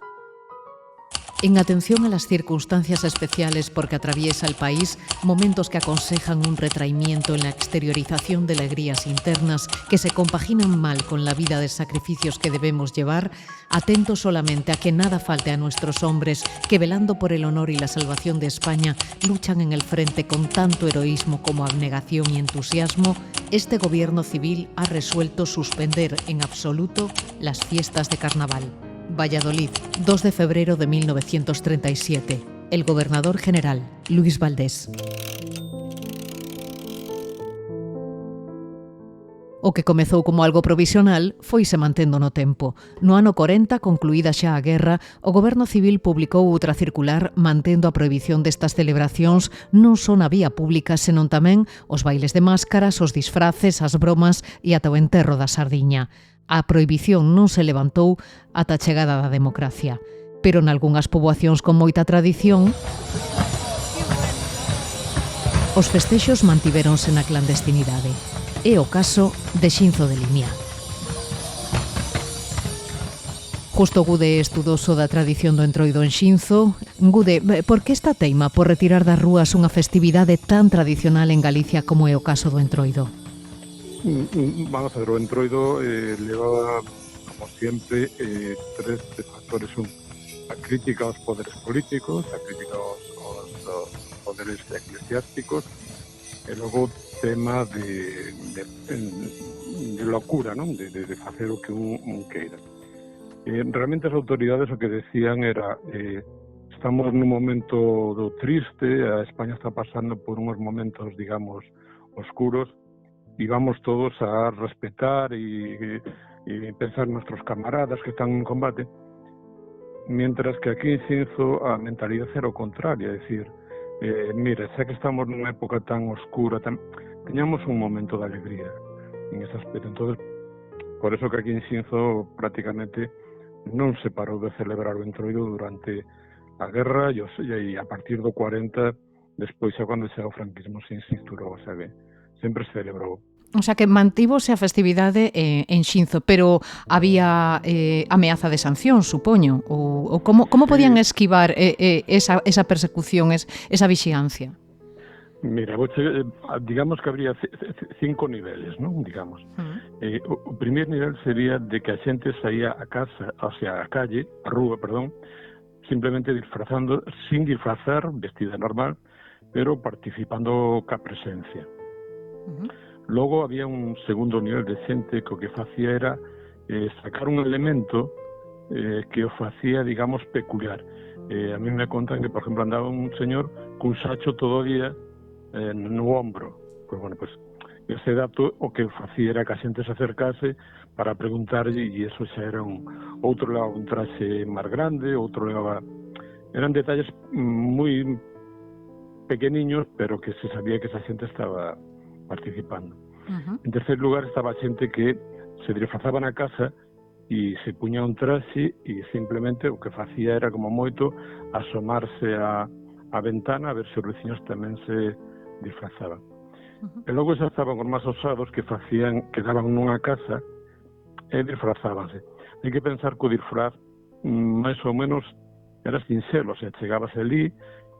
En atención a las circunstancias especiales por que atraviesa el país, momentos que aconsejan un retraimiento en la exteriorización de alegrías internas que se compaginan mal con la vida de sacrificios que debemos llevar, atentos solamente a que nada falte a nuestros hombres que, velando por el honor y la salvación de España, luchan en el frente con tanto heroísmo como abnegación y entusiasmo, este gobierno civil ha resuelto suspender en absoluto las fiestas de carnaval. Valladolid, 2 de febrero de 1937. El gobernador general, Luis Valdés. O que comezou como algo provisional foise mantendo no tempo. No ano 40, concluída xa a guerra, o goberno civil publicou outra circular mantendo a prohibición destas celebracións non só na vía pública, senón tamén os bailes de máscaras, os disfraces, as bromas e ata o enterro da sardiña. A prohibición non se levantou ata a chegada da democracia, pero nalgunhas poboacións con moita tradición, os festexos mantivéronse na clandestinidade. É o caso de Xinzo de Limia. Justo Gude é estudoso da tradición do Entroido en Xinzo. Gude, por que esta teima por retirar das rúas unha festividade tan tradicional en Galicia como é o caso do Entroido? Vamos a ver, o Entroido leva, como siempre, tres factores. A crítica aos poderes políticos, a crítica aos poderes eclesiásticos, e logo o tema de locura, non? De facer o que un queira. Realmente as autoridades o que decían era estamos nun momento do triste, a España está pasando por uns momentos, digamos, oscuros, y vamos todos a respetar y pensar en nuestros camaradas que están en combate, mientras que aquí en Xinzo a mentalidade era o contrario, é dicir, mire, xa que estamos nunha época tan oscura, teñamos un momento de alegría en ese aspecto. Entonces, por eso que aquí en Xinzo prácticamente non se parou de celebrar o Entroido durante a guerra e a partir do 40, despois xa cando chega o franquismo se instaurou, sabe? Sempre se celebrou. O sea que mantívose a festividade en Xinzo, pero había ameaza de sanción, supoño, ou como podían esquivar esa persecución, esa vixiancia? Mira, digamos que habría 5 niveles, non? Digamos. O primeiro nivel sería de que a xente saía a casa, o sea, a calle, a rúa, perdón, simplemente disfrazando, sin disfrazar, vestida normal, pero participando ca presencia. Logo había un segundo nivel de xente que o que facía era sacar un elemento que o facía, digamos, peculiar. A mí me contan que, por exemplo, andaba un señor cun sacho todo o día no ombro. Pues bueno, pues ese dato o que facía era que a xente se acercase para preguntarlle, e eso xa era outro leva un traxe máis grande, outro levaba... Eran detalles moi pequeniños, pero que se sabía que esa xente estaba participando. En tercer lugar estaba xente que se disfrazaba na casa e se puña un traxe e simplemente o que facía era como moito asomarse a ventana a ver se os veciños tamén se disfrazaban. E logo xa estaban os máis osados que quedaban nunha casa e disfrazábanse. Hai que pensar que o disfraz máis ou menos era sinxelo, o sea, chegabas ali,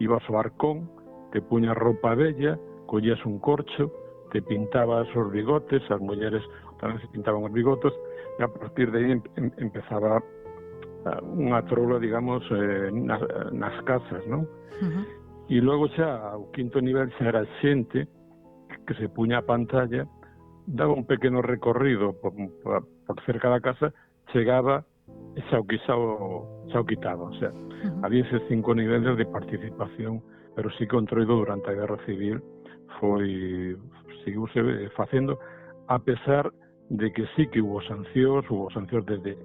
ibas ao arcón, te puñas roupa bella, collías un corcho, te pintabas os bigotes, as mulleres tamén se pintaban os bigotes, e a partir de aí empezaba unha troula, digamos, nas casas, non? E logo xa, o quinto nivel xa era xente que se puña a pantalla, daba un pequeno recorrido por cerca da casa, chegaba e xa o quitaba. O sea, había eses 5 niveles de participación, pero sí que o Entroido durante a Guerra Civil seguiuse facendo, a pesar de que sí que hubo sancións desde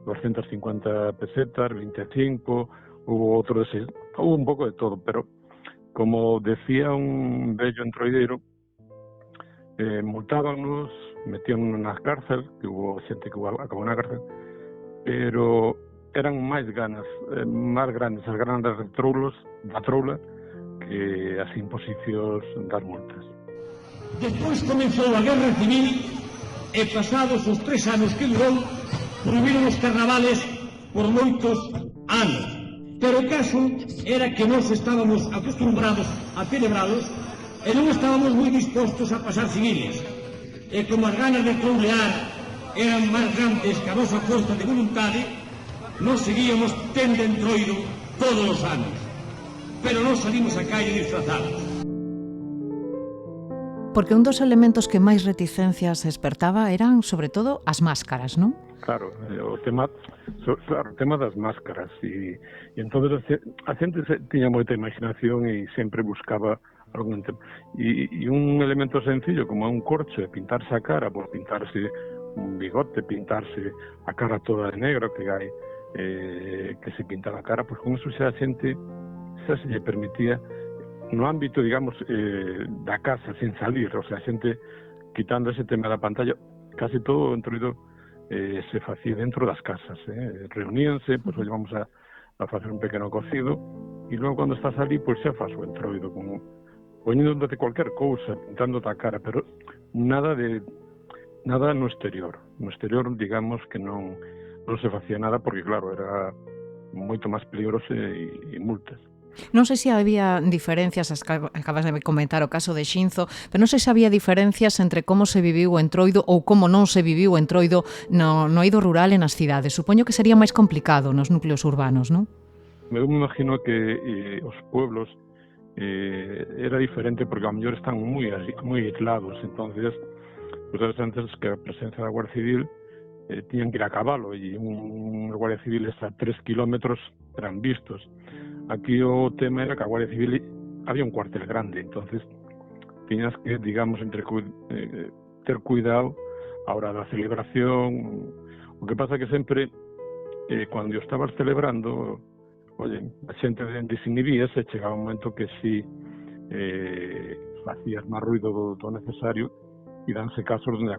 250 pesetas, 25, hubo un pouco de todo, pero como decía un bello entroideiro, multábanos, metían nas cárcel, que hubo xente que acabou na cárcel, pero eran máis grandes as ganas da troula que as imposicións das multas. Despois comenzou a Guerra Civil e pasados os 3 anos que durou, prohibiron os carnavales por moitos anos. Pero o caso era que nós estábamos acostumbrados a celebralos e non estábamos moi dispostos a pasar civiles. E como as ganas de troulear eran máis grandes que a nosa forza de voluntade, nós seguíamos tendo Entroido todos os anos. Pero non salimos a calle disfrazados. Porque un dos elementos que máis reticencias despertaba eran, sobre todo, as máscaras, non? Claro, o tema das máscaras e entonces a xente tiña moita imaginación e sempre buscaba algún tema. E un elemento sencillo como un corcho de pintarse a cara, por pintarse un bigote, pintarse a cara toda de negro que hai que se pintaba a cara, pois con eso xa a xente xa se lle permitía no ámbito, digamos, da casa, sin salir, o sea, a xente quitando ese tema da pantalla, casi todo Entroido se facía dentro das casas, reuníanse, pois hoxe vamos a facer un pequeno cocido, e logo cando estás ali, pois xa faz o Entroido, como poñéndote cualquier cousa, pintándote a cara, pero nada no exterior. No exterior, digamos, que non se facía nada, porque claro, era moito máis peligroso e multas. Non sei se había diferencias, acabas de comentar o caso de Xinzo, pero non sei se había diferencias entre como se viviu o Entroido ou como non se viviu o Entroido no eido rural e nas cidades. Supoño que sería máis complicado nos núcleos urbanos, non? Eu me imagino que os pueblos era diferente porque a mellor están moi aislados, entonces pues antes que a presencia da Guardia Civil tiñan que ir a cabalo e un Guardia Civil a 3 kilómetros eran vistos. Aquí o tema era que a Guardia Civil había un cuartel grande, entonces tiñas que, digamos, ter cuidado a hora da celebración. O que pasa que sempre, cando estabas celebrando, a xente desinhibíase, chegaba un momento que si facías máis ruido do necesario e danse casos onde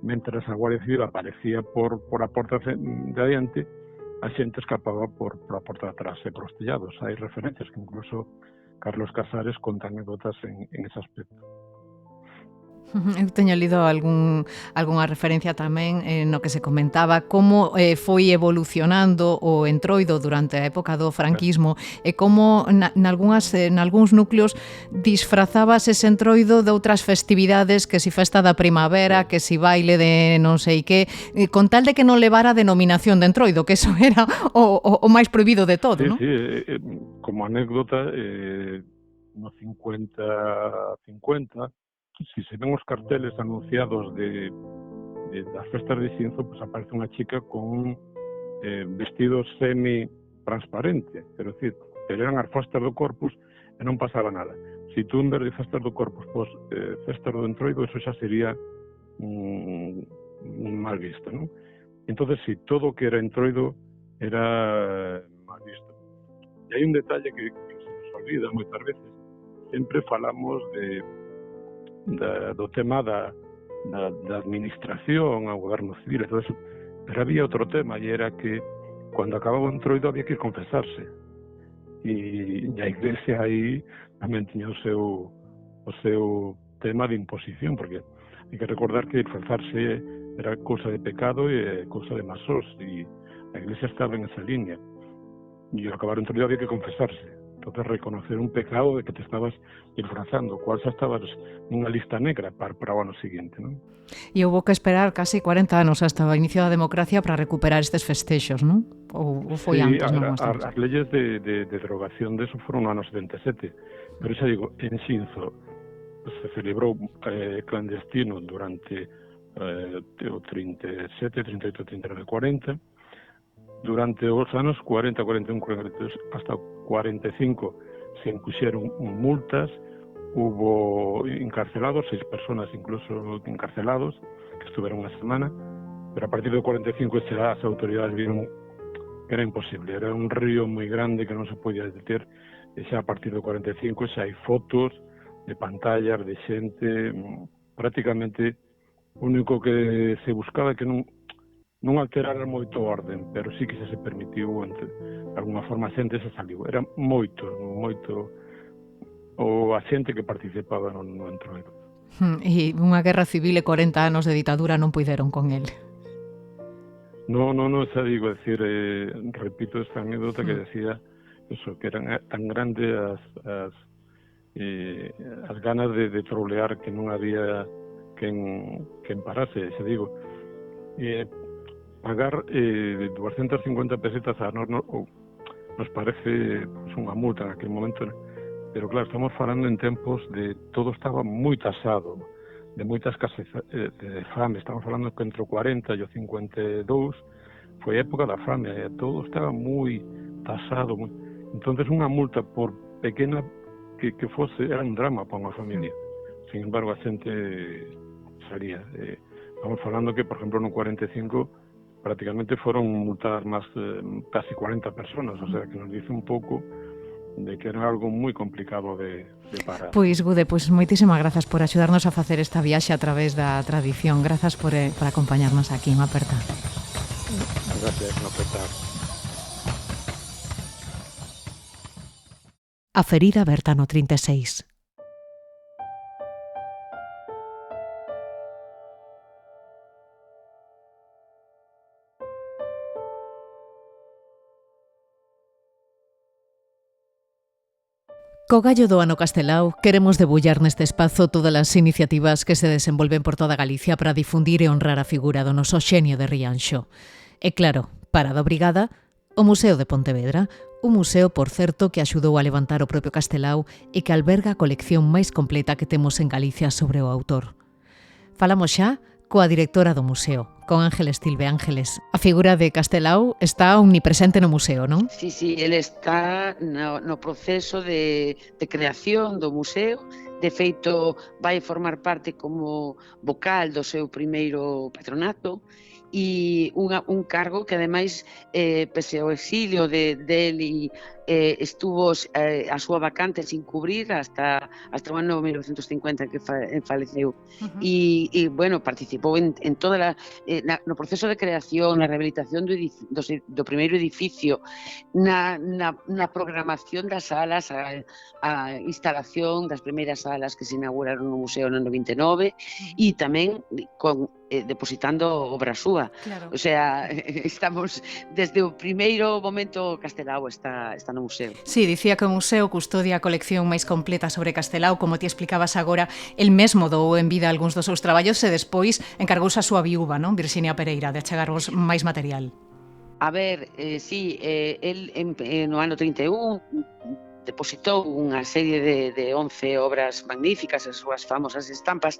mentras a Guardia Civil aparecía por a porta de adiante, a xente escapaba por a porta de atrás e por os tellados. Hai referencias que incluso Carlos Casares conta anécdotas en ese aspecto. Eu teño lido algunha referencia tamén no que se comentaba como foi evolucionando o entroido durante a época do franquismo e como nalgúns núcleos disfrazabas ese entroido de outras festividades, que si festa da primavera, que si baile de non sei que, con tal de que non levara a denominación de entroido, que eso era o máis prohibido de todo, non? Sí, como anécdota, no 50-50, si se ven os carteles anunciados das festas de Xinzo, pues aparece unha chica con vestido semi-transparente, pero eran as festas do Corpus e non pasaba nada. Si tú en vez de festas do Corpus, pues festas do Entroido, eso xa sería mal visto, non? Entonces, si todo que era Entroido era mal visto. E hai un detalle que se nos olvida moitas veces. Sempre falamos do tema da administración, ao goberno civil e todo eso, pero había outro tema, e era que cando acababa o Entroido había que confesarse, e a Iglesia aí tamén tiña o seu tema de imposición, porque hai que recordar que confesarse era cousa de pecado e cousa de masós, e a Iglesia estaba en esa línea, e ao acabar o Entroido había que confesarse. Entonces, reconocer un pecado de que te estabas disfrazando, cual xa estabas nunha lista negra para o ano seguinte, non? E houve que esperar casi 40 anos hasta o inicio da democracia para recuperar estes festexos, non? Ou foi antes, non? As leyes de derogación de eso foron no ano 77, pero xa digo, en Xinzo se celebrou clandestino durante o 37, 38, 39, 40, durante os anos 40, 41, 42, hasta 45 se impuxeron multas, hubo encarcelados, 6 personas incluso encarcelados, que estuveron unha semana, pero a partir do 45 as autoridades viron que era imposible, era un río moi grande que non se podía deter, e xa a partir do 45 xa hai fotos de pantallas de xente, prácticamente o único que se buscaba é que non alterara moito o orden, pero sí que se permitiu, de alguna forma, a xente se saliu. Era moito a xente que participaba no Entroido. E unha guerra civil e 40 anos de ditadura non puideron con el. No, xa digo, repito esta anécdota que decía eso, que eran tan grandes as ganas de trolear que non había quen parase, xa digo. Pagar 250 pesetas a nos parece unha multa en aquel momento, pero claro, estamos falando en tempos de todo estaba moi tasado, de moita escasez de fame, estamos falando que entre o 40 e o 52 foi época da fame, todo estaba moi tasado, entonces unha multa por pequena que fose era un drama para unha familia. Sin embargo, a xente salía. Estamos falando que, por exemplo, no 45 prácticamente foron multadas máis casi 40 personas, o sea, que nos dice un pouco de que era algo moi complicado de parar. Pois, Gude, moitísimas grazas por axudarnos a facer esta viaxe a través da tradición. Grazas por acompañarnos aquí, Maperta. Gracias, Maperta. A ferida aberta no 36. Co gallo do ano Castelao queremos debullar neste espazo todas as iniciativas que se desenvolven por toda Galicia para difundir e honrar a figura do noso xenio de Rianxo. E claro, para da Brigada, o Museo de Pontevedra, un museo, por certo, que axudou a levantar o propio Castelao e que alberga a colección máis completa que temos en Galicia sobre o autor. Falamos xa coa directora do museo, con Ángeles Tilbe. Ángeles, a figura de Castelao está omnipresente no museo, non? Sí, ele está no proceso de creación do museo. De feito, vai formar parte como vocal do seu primeiro patronato e un cargo que, ademais, pese ao exilio dele, estuvo a súa vacante sin cubrir hasta o ano 1950 que faleceu. E bueno, participou en toda no proceso de creación, na rehabilitación do primeiro edificio, na programación das salas, a instalación das primeiras salas que se inauguraron no museo no 99 e tamén depositando obra súa. Claro. O sea, estamos desde o primeiro momento Castelao está no museo. Sí, dicía que o museo custodia a colección máis completa sobre Castelao, como ti explicabas agora, el mesmo dou en vida algúns dos seus traballos e despois encargouse a súa viúva, non? Virxinia Pereira, de achegarvos máis material. A ver, sí, el no ano 31 depositou unha serie de 11 obras magníficas, as súas famosas estampas,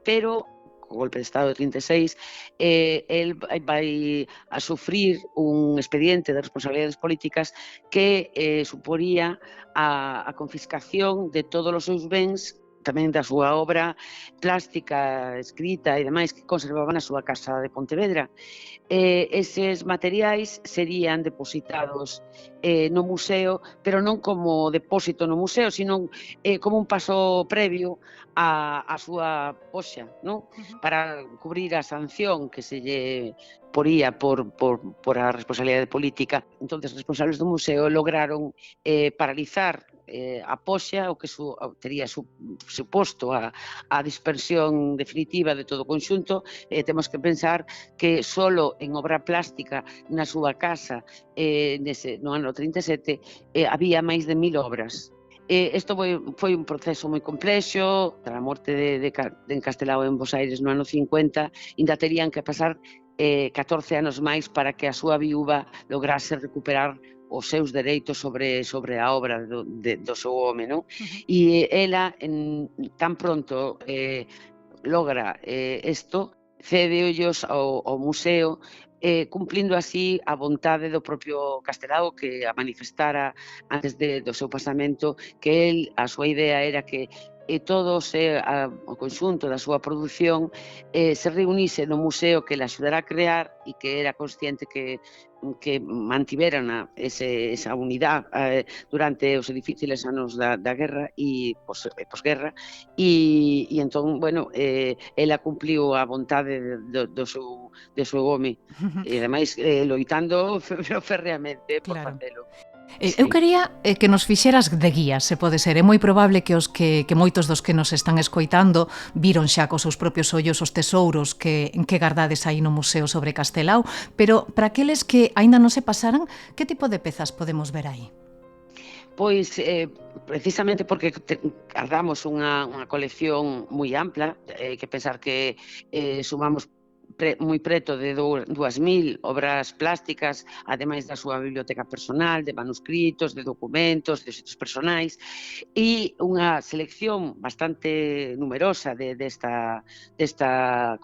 pero co golpe de Estado de 36, el vai a sufrir un expediente de responsabilidades políticas que suporía a confiscación de todos os seus bens, tamén da súa obra plástica, escrita e demais que conservaba na súa casa de Pontevedra. Eses materiais serían depositados no museo, pero non como depósito no museo, sino como un paso previo a súa poxa, non? Para cubrir a sanción que se lle poría por a responsabilidade política. Entón, os responsables do museo lograron paralizar a poxa, o que tería suposto a dispersión definitiva de todo o conxunto. Temos que pensar que solo en obra plástica na súa casa no ano 37 había máis de 1000 obras. Isto foi un proceso moi complexo. Tras a morte de Castelao en Bos Aires no ano 50, ainda terían que pasar 14 anos máis para que a súa viúva lograse recuperar os seus dereitos sobre a obra do seu home, non? E ela, tan pronto logra isto, cédeollos ao museo, cumplindo así a vontade do propio Castelao, que a manifestara antes do seu pasamento, que a súa idea era que todo o conxunto da súa produción se reunise no museo que le axudara a crear e que era consciente que mantiveran esa unidade durante os difíciles anos da guerra e posguerra, e entón, bueno, ela cumpliu a vontade do seu home, e ademais loitando ferreamente por facelo. Eu quería que nos fixeras de guía, se pode ser. É moi probable que moitos dos que nos están escoitando viron xa cos seus propios ollos os tesouros que gardades aí no museo sobre Castelao, pero para aqueles que aínda non se pasaran, que tipo de pezas podemos ver aí? Pois, precisamente porque guardamos unha colección moi ampla, que pensar que sumamos moi preto de 2000 obras plásticas, ademais da súa biblioteca personal, de manuscritos, de documentos, de sitios personais, e unha selección bastante numerosa desta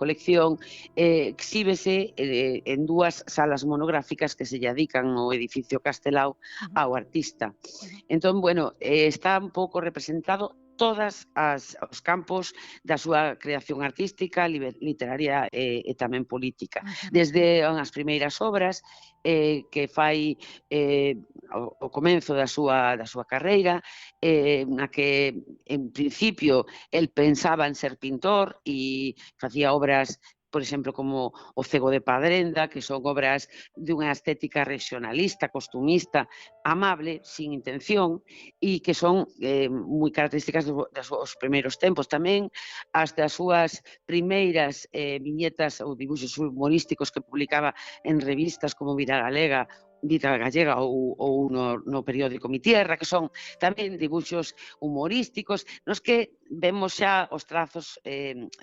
colección exhíbese en dúas salas monográficas que se lle dedican no edificio Castelao ao artista. Entón, bueno, está un pouco representado todos os campos da súa creación artística, literaria e tamén política. Desde as primeiras obras que fai o comenzo da súa carreira, na que, en principio, el pensaba en ser pintor e facía obras, por exemplo, como O cego de Padrenda, que son obras dunha estética regionalista, costumista, amable, sin intención, e que son moi características dos primeiros tempos. Tamén as das súas primeiras viñetas ou dibuixos humorísticos que publicaba en revistas como Vida Gallega ou no periódico Mi Tierra, que son tamén dibuixos humorísticos, nos que vemos xa os trazos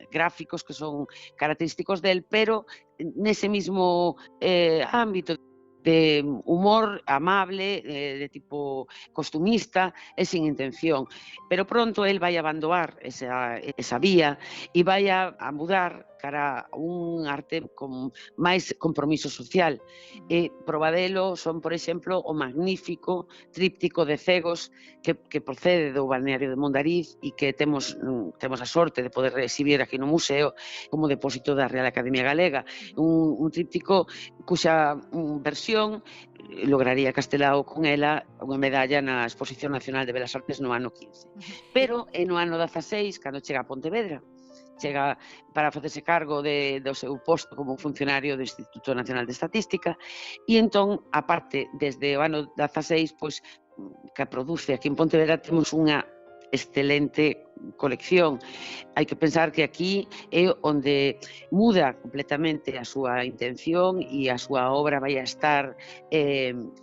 gráficos que son característicos del, pero nese mismo ámbito de humor amable, de tipo costumista e sin intención. Pero pronto el vai a abandonar esa vía e vai a mudar cara a un arte con máis compromiso social. E probadelo son, por exemplo, o magnífico tríptico de cegos que procede do balneario de Mondariz e que temos a sorte de poder exhibir aquí no museo como depósito da Real Academia Galega. Un tríptico cuxa versión lograría Castelao con ela unha medalla na Exposición Nacional de Belas Artes no ano 15. Pero no ano 16, cando chega a Pontevedra, chega para facerse cargo do seu posto como funcionario do Instituto Nacional de Estatística, e entón, aparte, desde o ano 16, pois, que produce aquí en Pontevedra, temos unha excelente colección. Hai que pensar que aquí é onde muda completamente a súa intención e a súa obra vai a estar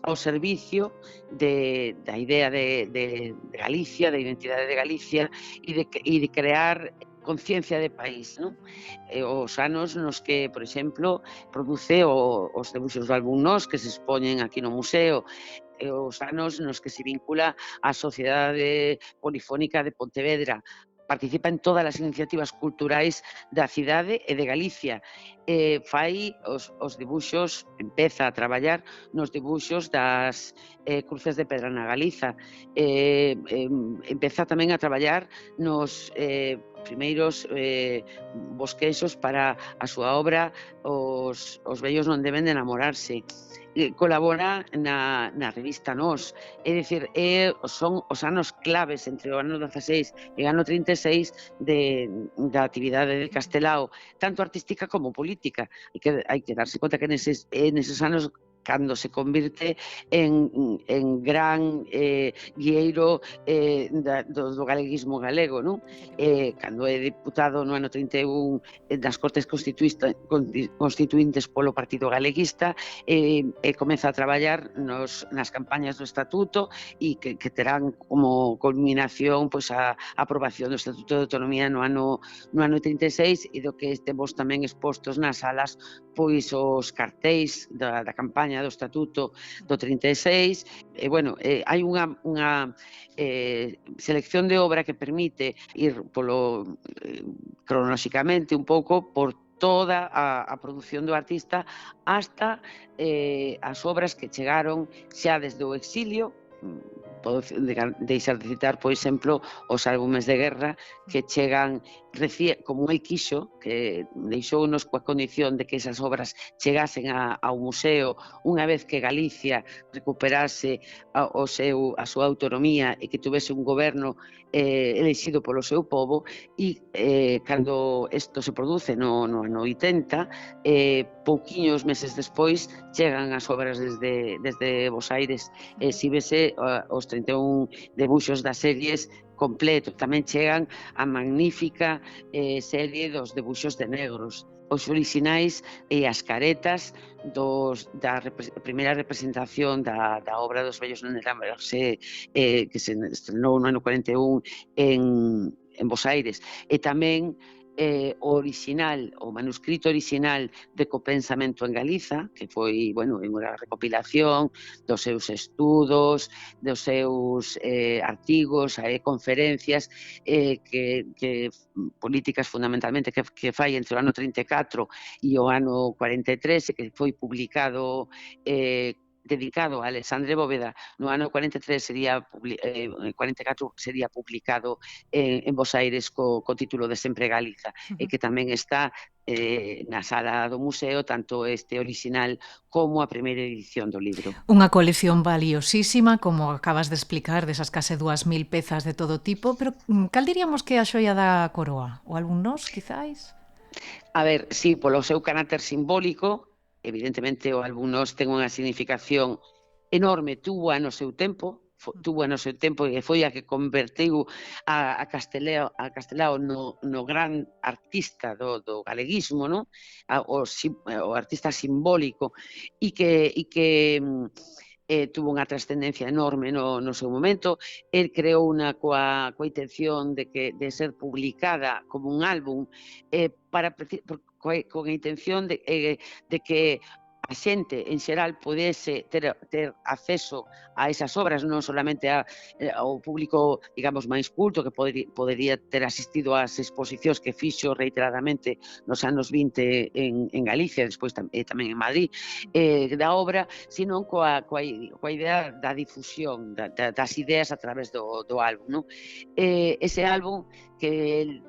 ao servicio da idea de Galicia, da identidade de Galicia e de crear conciencia de país, non? Os anos nos que, por exemplo, produce os debuxos do álbum Nós, que se expoñen aquí no museo, os anos nos que se vincula á Sociedade Polifónica de Pontevedra, participa en todas as iniciativas culturais da cidade e de Galicia, fai os dibuxos, empeza a traballar nos dibuxos das cruces de pedra na Galiza, empeza tamén a traballar nos primeiros bosquexos para a súa obra Os vellos non deben de enamorarse. Colabora na revista Nós, é dicir, son os anos claves entre o ano 16 e o ano 36 da actividade de Castelao, tanto artística como política. Hai que darse conta que neses anos cando se convirte en gran guieiro do galeguismo galego, non? Cando é diputado no ano 31 das Cortes Constituintes polo Partido Galeguista, comeza a traballar nas campañas do Estatuto e que terán como culminación a aprobación do Estatuto de Autonomía no ano 36 e do que temos tamén expostos nas salas os cartéis da campaña do Estatuto do 36. Hai unha selección de obra que permite ir cronolóxicamente un pouco por toda a produción do artista hasta as obras que chegaron xa desde o exilio. Podo deixar de citar, por exemplo, os álbumes de guerra que chegan como el quixo, que deixounos coa condición de que esas obras chegasen ao museo unha vez que Galicia recuperase a súa autonomía e que tuvese un goberno elexido polo seu povo. E cando isto se produce no ano 80, pouquiños meses despois chegan as obras desde Bos Aires, si vese os 31 debuxos das series completo. Tamén chegan a magnífica serie dos debuxos de negros, os orixinais e as caretas da primeira representación da obra dos vellos non enamorarse, que se estrenou no ano 41 en Bos Aires, e tamén o manuscrito original de Copensamento en Galiza, que foi unha recopilación dos seus estudos, dos seus artigos, conferencias políticas fundamentalmente que fai entre o ano 34 e o ano 43, que foi publicado dedicado a Alexandre Bóveda no ano 44 sería publicado en Bos Aires co título de Sempre Galiza, e que tamén está na sala do museo tanto este original como a primeira edición do libro. Unha colección valiosísima, como acabas de explicar, desas case 2000 pezas de todo tipo, pero cal diríamos que é a xoia da coroa? O álbum Nós, quizáis? A ver, sí, polo seu carácter simbólico, evidentemente o álbum Nós ten unha significación enorme, tuvo no seu tempo e foi a que convertiu a Castelao no gran artista do galeguismo, non? O artista simbólico, e que tuvo unha trascendencia enorme no seu momento. El creou unha coa intención de ser publicada como un álbum con a intención de que a xente en xeral pudese ter acceso a esas obras, non solamente ao público, digamos, máis culto que podería ter asistido ás exposicións que fixo reiteradamente nos anos 20 en Galicia, despois tamén en Madrid, da obra, sino coa idea da difusión das ideas a través do álbum. Ese álbum que el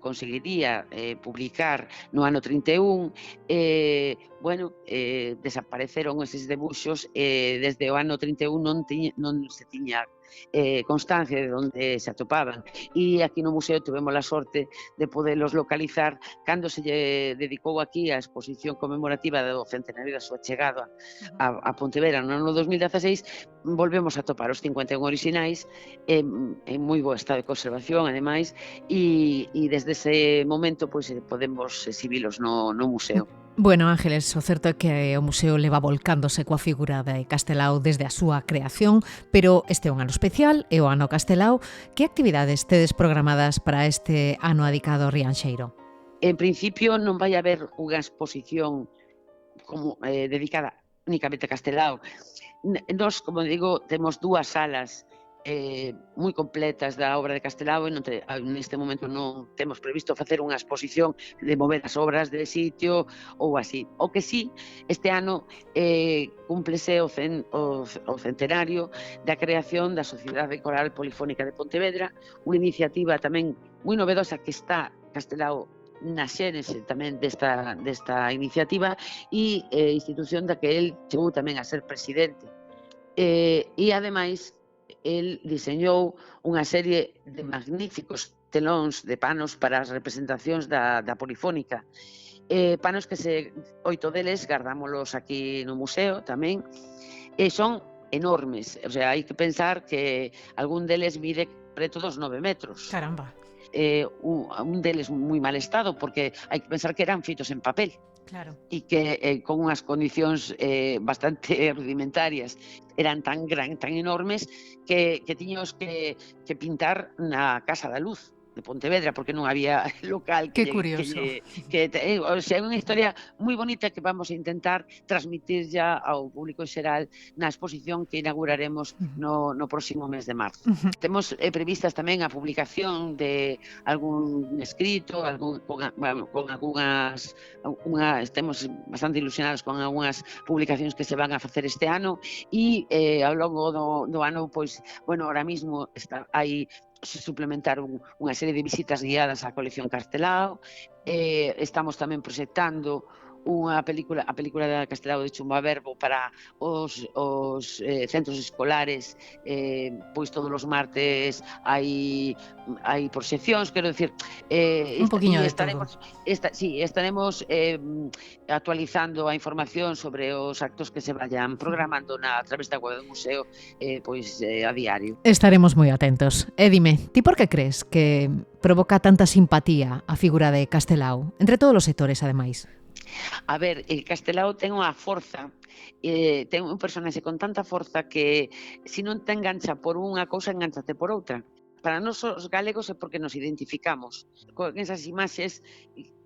conseguiría publicar no ano 31, desapareceron eses debuxos, desde o ano 31 non se tiña constancia de onde se atopaban. E aquí no museo tivemos a sorte de poderlos localizar cando se lle dedicou aquí a exposición conmemorativa do centenario da súa chegada a Pontevedra no ano 2016. Volvemos a topar os 51 orixinais en moi bo estado de conservación, ademais, e desde ese momento pois podemos exhibilos no museo. Bueno, Ángeles, o certo é que o museo leva volcándose coa figura de Castelao desde a súa creación, pero este é un ano especial, é o ano Castelao. Que actividades tedes programadas para este ano adicado ao Rianxeiro? En principio non vai haber unha exposición como dedicada únicamente a Castelao. Nos, como digo, temos dúas salas moi completas da obra de Castelao e neste momento non temos previsto facer unha exposición de mover as obras de sitio ou así. O que sí, este ano cúmplese o centenario da creación da Sociedade Coral Polifónica de Pontevedra, unha iniciativa tamén moi novedosa que está Castelao na xénese tamén desta iniciativa e institución da que el chegou tamén a ser presidente. E ademais el diseñou unha serie de magníficos telóns de panos para as representacións da Polifónica. Panos que 8 deles gardámolos aquí no museo tamén, e son enormes, o sea, hai que pensar que algún deles mide preto dos 9 metros. Caramba. Un deles moi mal estado, porque hai que pensar que eran feitos en papel. Claro. E que con unhas condicións bastante rudimentarias eran tan enormes que tiñamos que pintar na Casa da Luz de Pontevedra, porque non había local que curioso. O sea, é unha historia moi bonita que vamos a intentar transmitir ya ao público en xeral na exposición que inauguraremos no próximo mes de marzo. Temos previstas tamén a publicación de algún escrito, con algunhas estemos bastante ilusionados con algunhas publicacións que se van a facer este ano e ao longo do ano, pois, bueno, ahora mismo hai se suplementaron unha serie de visitas guiadas á colección Castelao. Estamos tamén proxectando a película da Castelao de Chumbaverbo para os centros escolares, pois todos os martes hai proxeccións, quero dicir, un poquinho de todo. Estaremos actualizando a información sobre os actos que se vayan programando a través da web do museo, pois a diario. Estaremos moi atentos. E dime, ti por que crees que provoca tanta simpatía a figura de Castelao entre todos os sectores, ademais? A ver, Castelao ten unha forza, ten un personaxe con tanta forza que se non te engancha por unha cousa, enganchate por outra. Para nós os galegos é porque nos identificamos con esas imaxes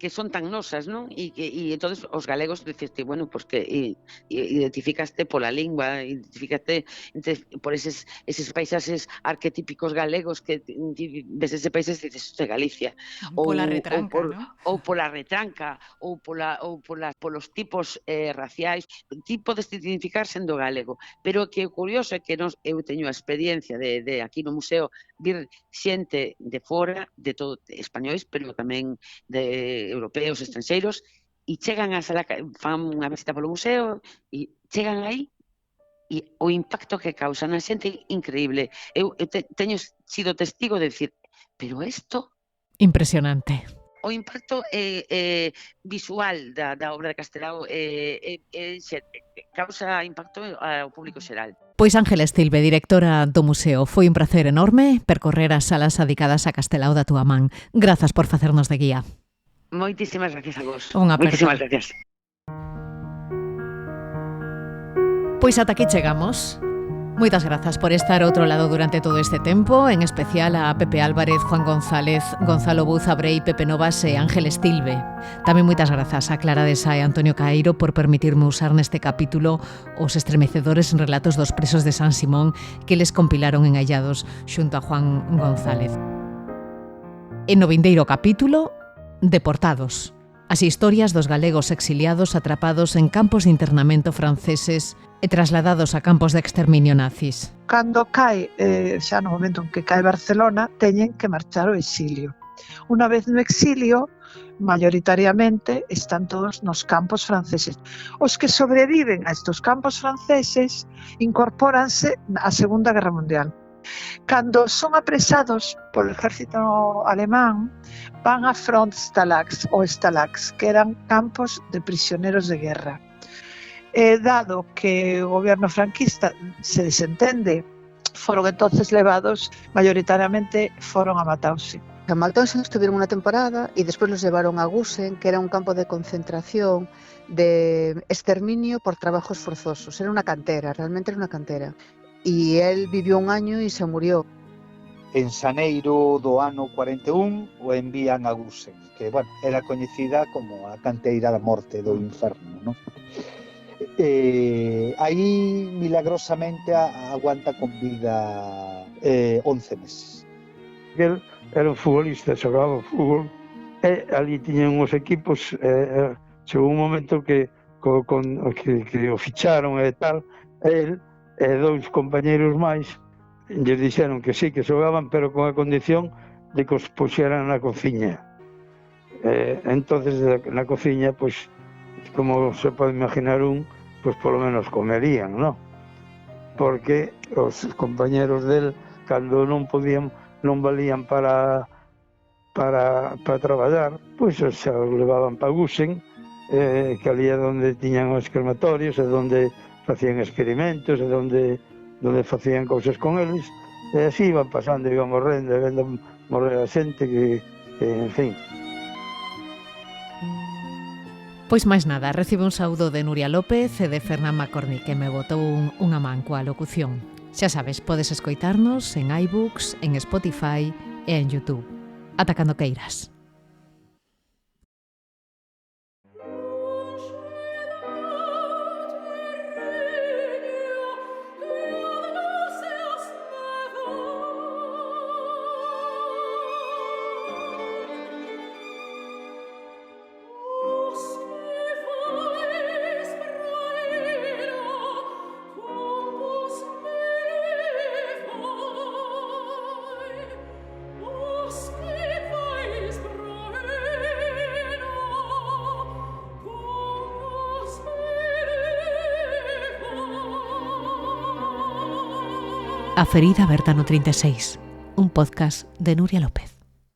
que son tan nosas, non? E entonces os galegos diciste, bueno, pues que identificaste pola lingua, identificaste por eses paisaxes arquetípicos galegos que ves ese paisaxe e dices, de Galicia. Pola retranca, non? Ou pola retranca, ou polos tipos raciais. Ti podes identificar sendo galego, pero que o curioso é que eu teño a experiencia de aquí no museo vir xente de fora, de todo, españois, pero tamén de europeos, estranxeiros, e chegan a sala, fan unha visita polo museo, e chegan aí, e o impacto que causan a xente é increíble. Eu teño sido testigo de decir, pero isto... Impresionante. O impacto visual da obra de Castelao causa impacto ao público xeral. Pois Ángeles Tilbe, directora do museo, foi un placer enorme percorrer as salas dedicadas a Castelao da túa man. Grazas por facernos de guía. Moitísimas gracias a vos. Unha aperta. Moitísimas gracias. Pois ata aquí chegamos. Moitas grazas por estar ao outro lado durante todo este tempo, en especial a Pepe Álvarez, Juan González, Gonzalo Bouza Brei, Pepe Novas e Ángeles Tilbe. Tamén moitas grazas a Clara de Sá e Antonio Caeiro por permitirme usar neste capítulo os estremecedores relatos dos presos de San Simón que les compilaron en Hallados xunto a Juan González. En no vindeiro capítulo, Deportados. As historias dos galegos exiliados atrapados en campos de internamento franceses e trasladados a campos de exterminio nazis. Cando cae, xa no momento en que cae Barcelona, teñen que marchar ao exilio. Unha vez no exilio, mayoritariamente están todos nos campos franceses. Os que sobreviven a estos campos franceses incorpóranse á Segunda Guerra Mundial. Cando son apresados polo exército alemán, van a Frontstalags ou Stalags, que eran campos de prisioneros de guerra. Dado que o goberno franquista se desentende, foron entonces levados, mayoritariamente foron a Mauthausen. En Mauthausen estuvieron una temporada y después los llevaron a Gusen, que era un campo de concentración, de exterminio por trabajos forzosos. Era una cantera, realmente era una cantera. Y él vivió un año y se murió. En xaneiro do ano 41 o envían a Gusen, que bueno, era coñecida como a canteira da morte do inferno, ¿no? Aí milagrosamente aguanta con vida 11 meses. Él era un futbolista, xogaba fútbol, e ali tiñan os equipos, chegou un momento que o ficharon e tal, el e dous compañeiros máis lles dixeron que sí, que xogaban, pero con a condición de que os puxeran na cociña. Entonces na cociña, pois, como se pode imaginar pois polo menos comerían, ¿no? Porque os compañeros del, cando non podían, non valían para traballar, pois xa os levaban para Gusen, que ali é onde tiñan os crematorios, é onde facían experimentos, é onde facían cousas con eles, e así iban pasando, iban morrendo, e vendo morrer a xente que en fin. Pois máis nada, recibe un saúdo de Nuria López e de Fernán Macorni, que me botou unha man coa locución. Xa sabes, podes escoitarnos en iBooks, en Spotify e en YouTube. Ata cando queiras. A ferida aberta no 36, un podcast de Nuria López.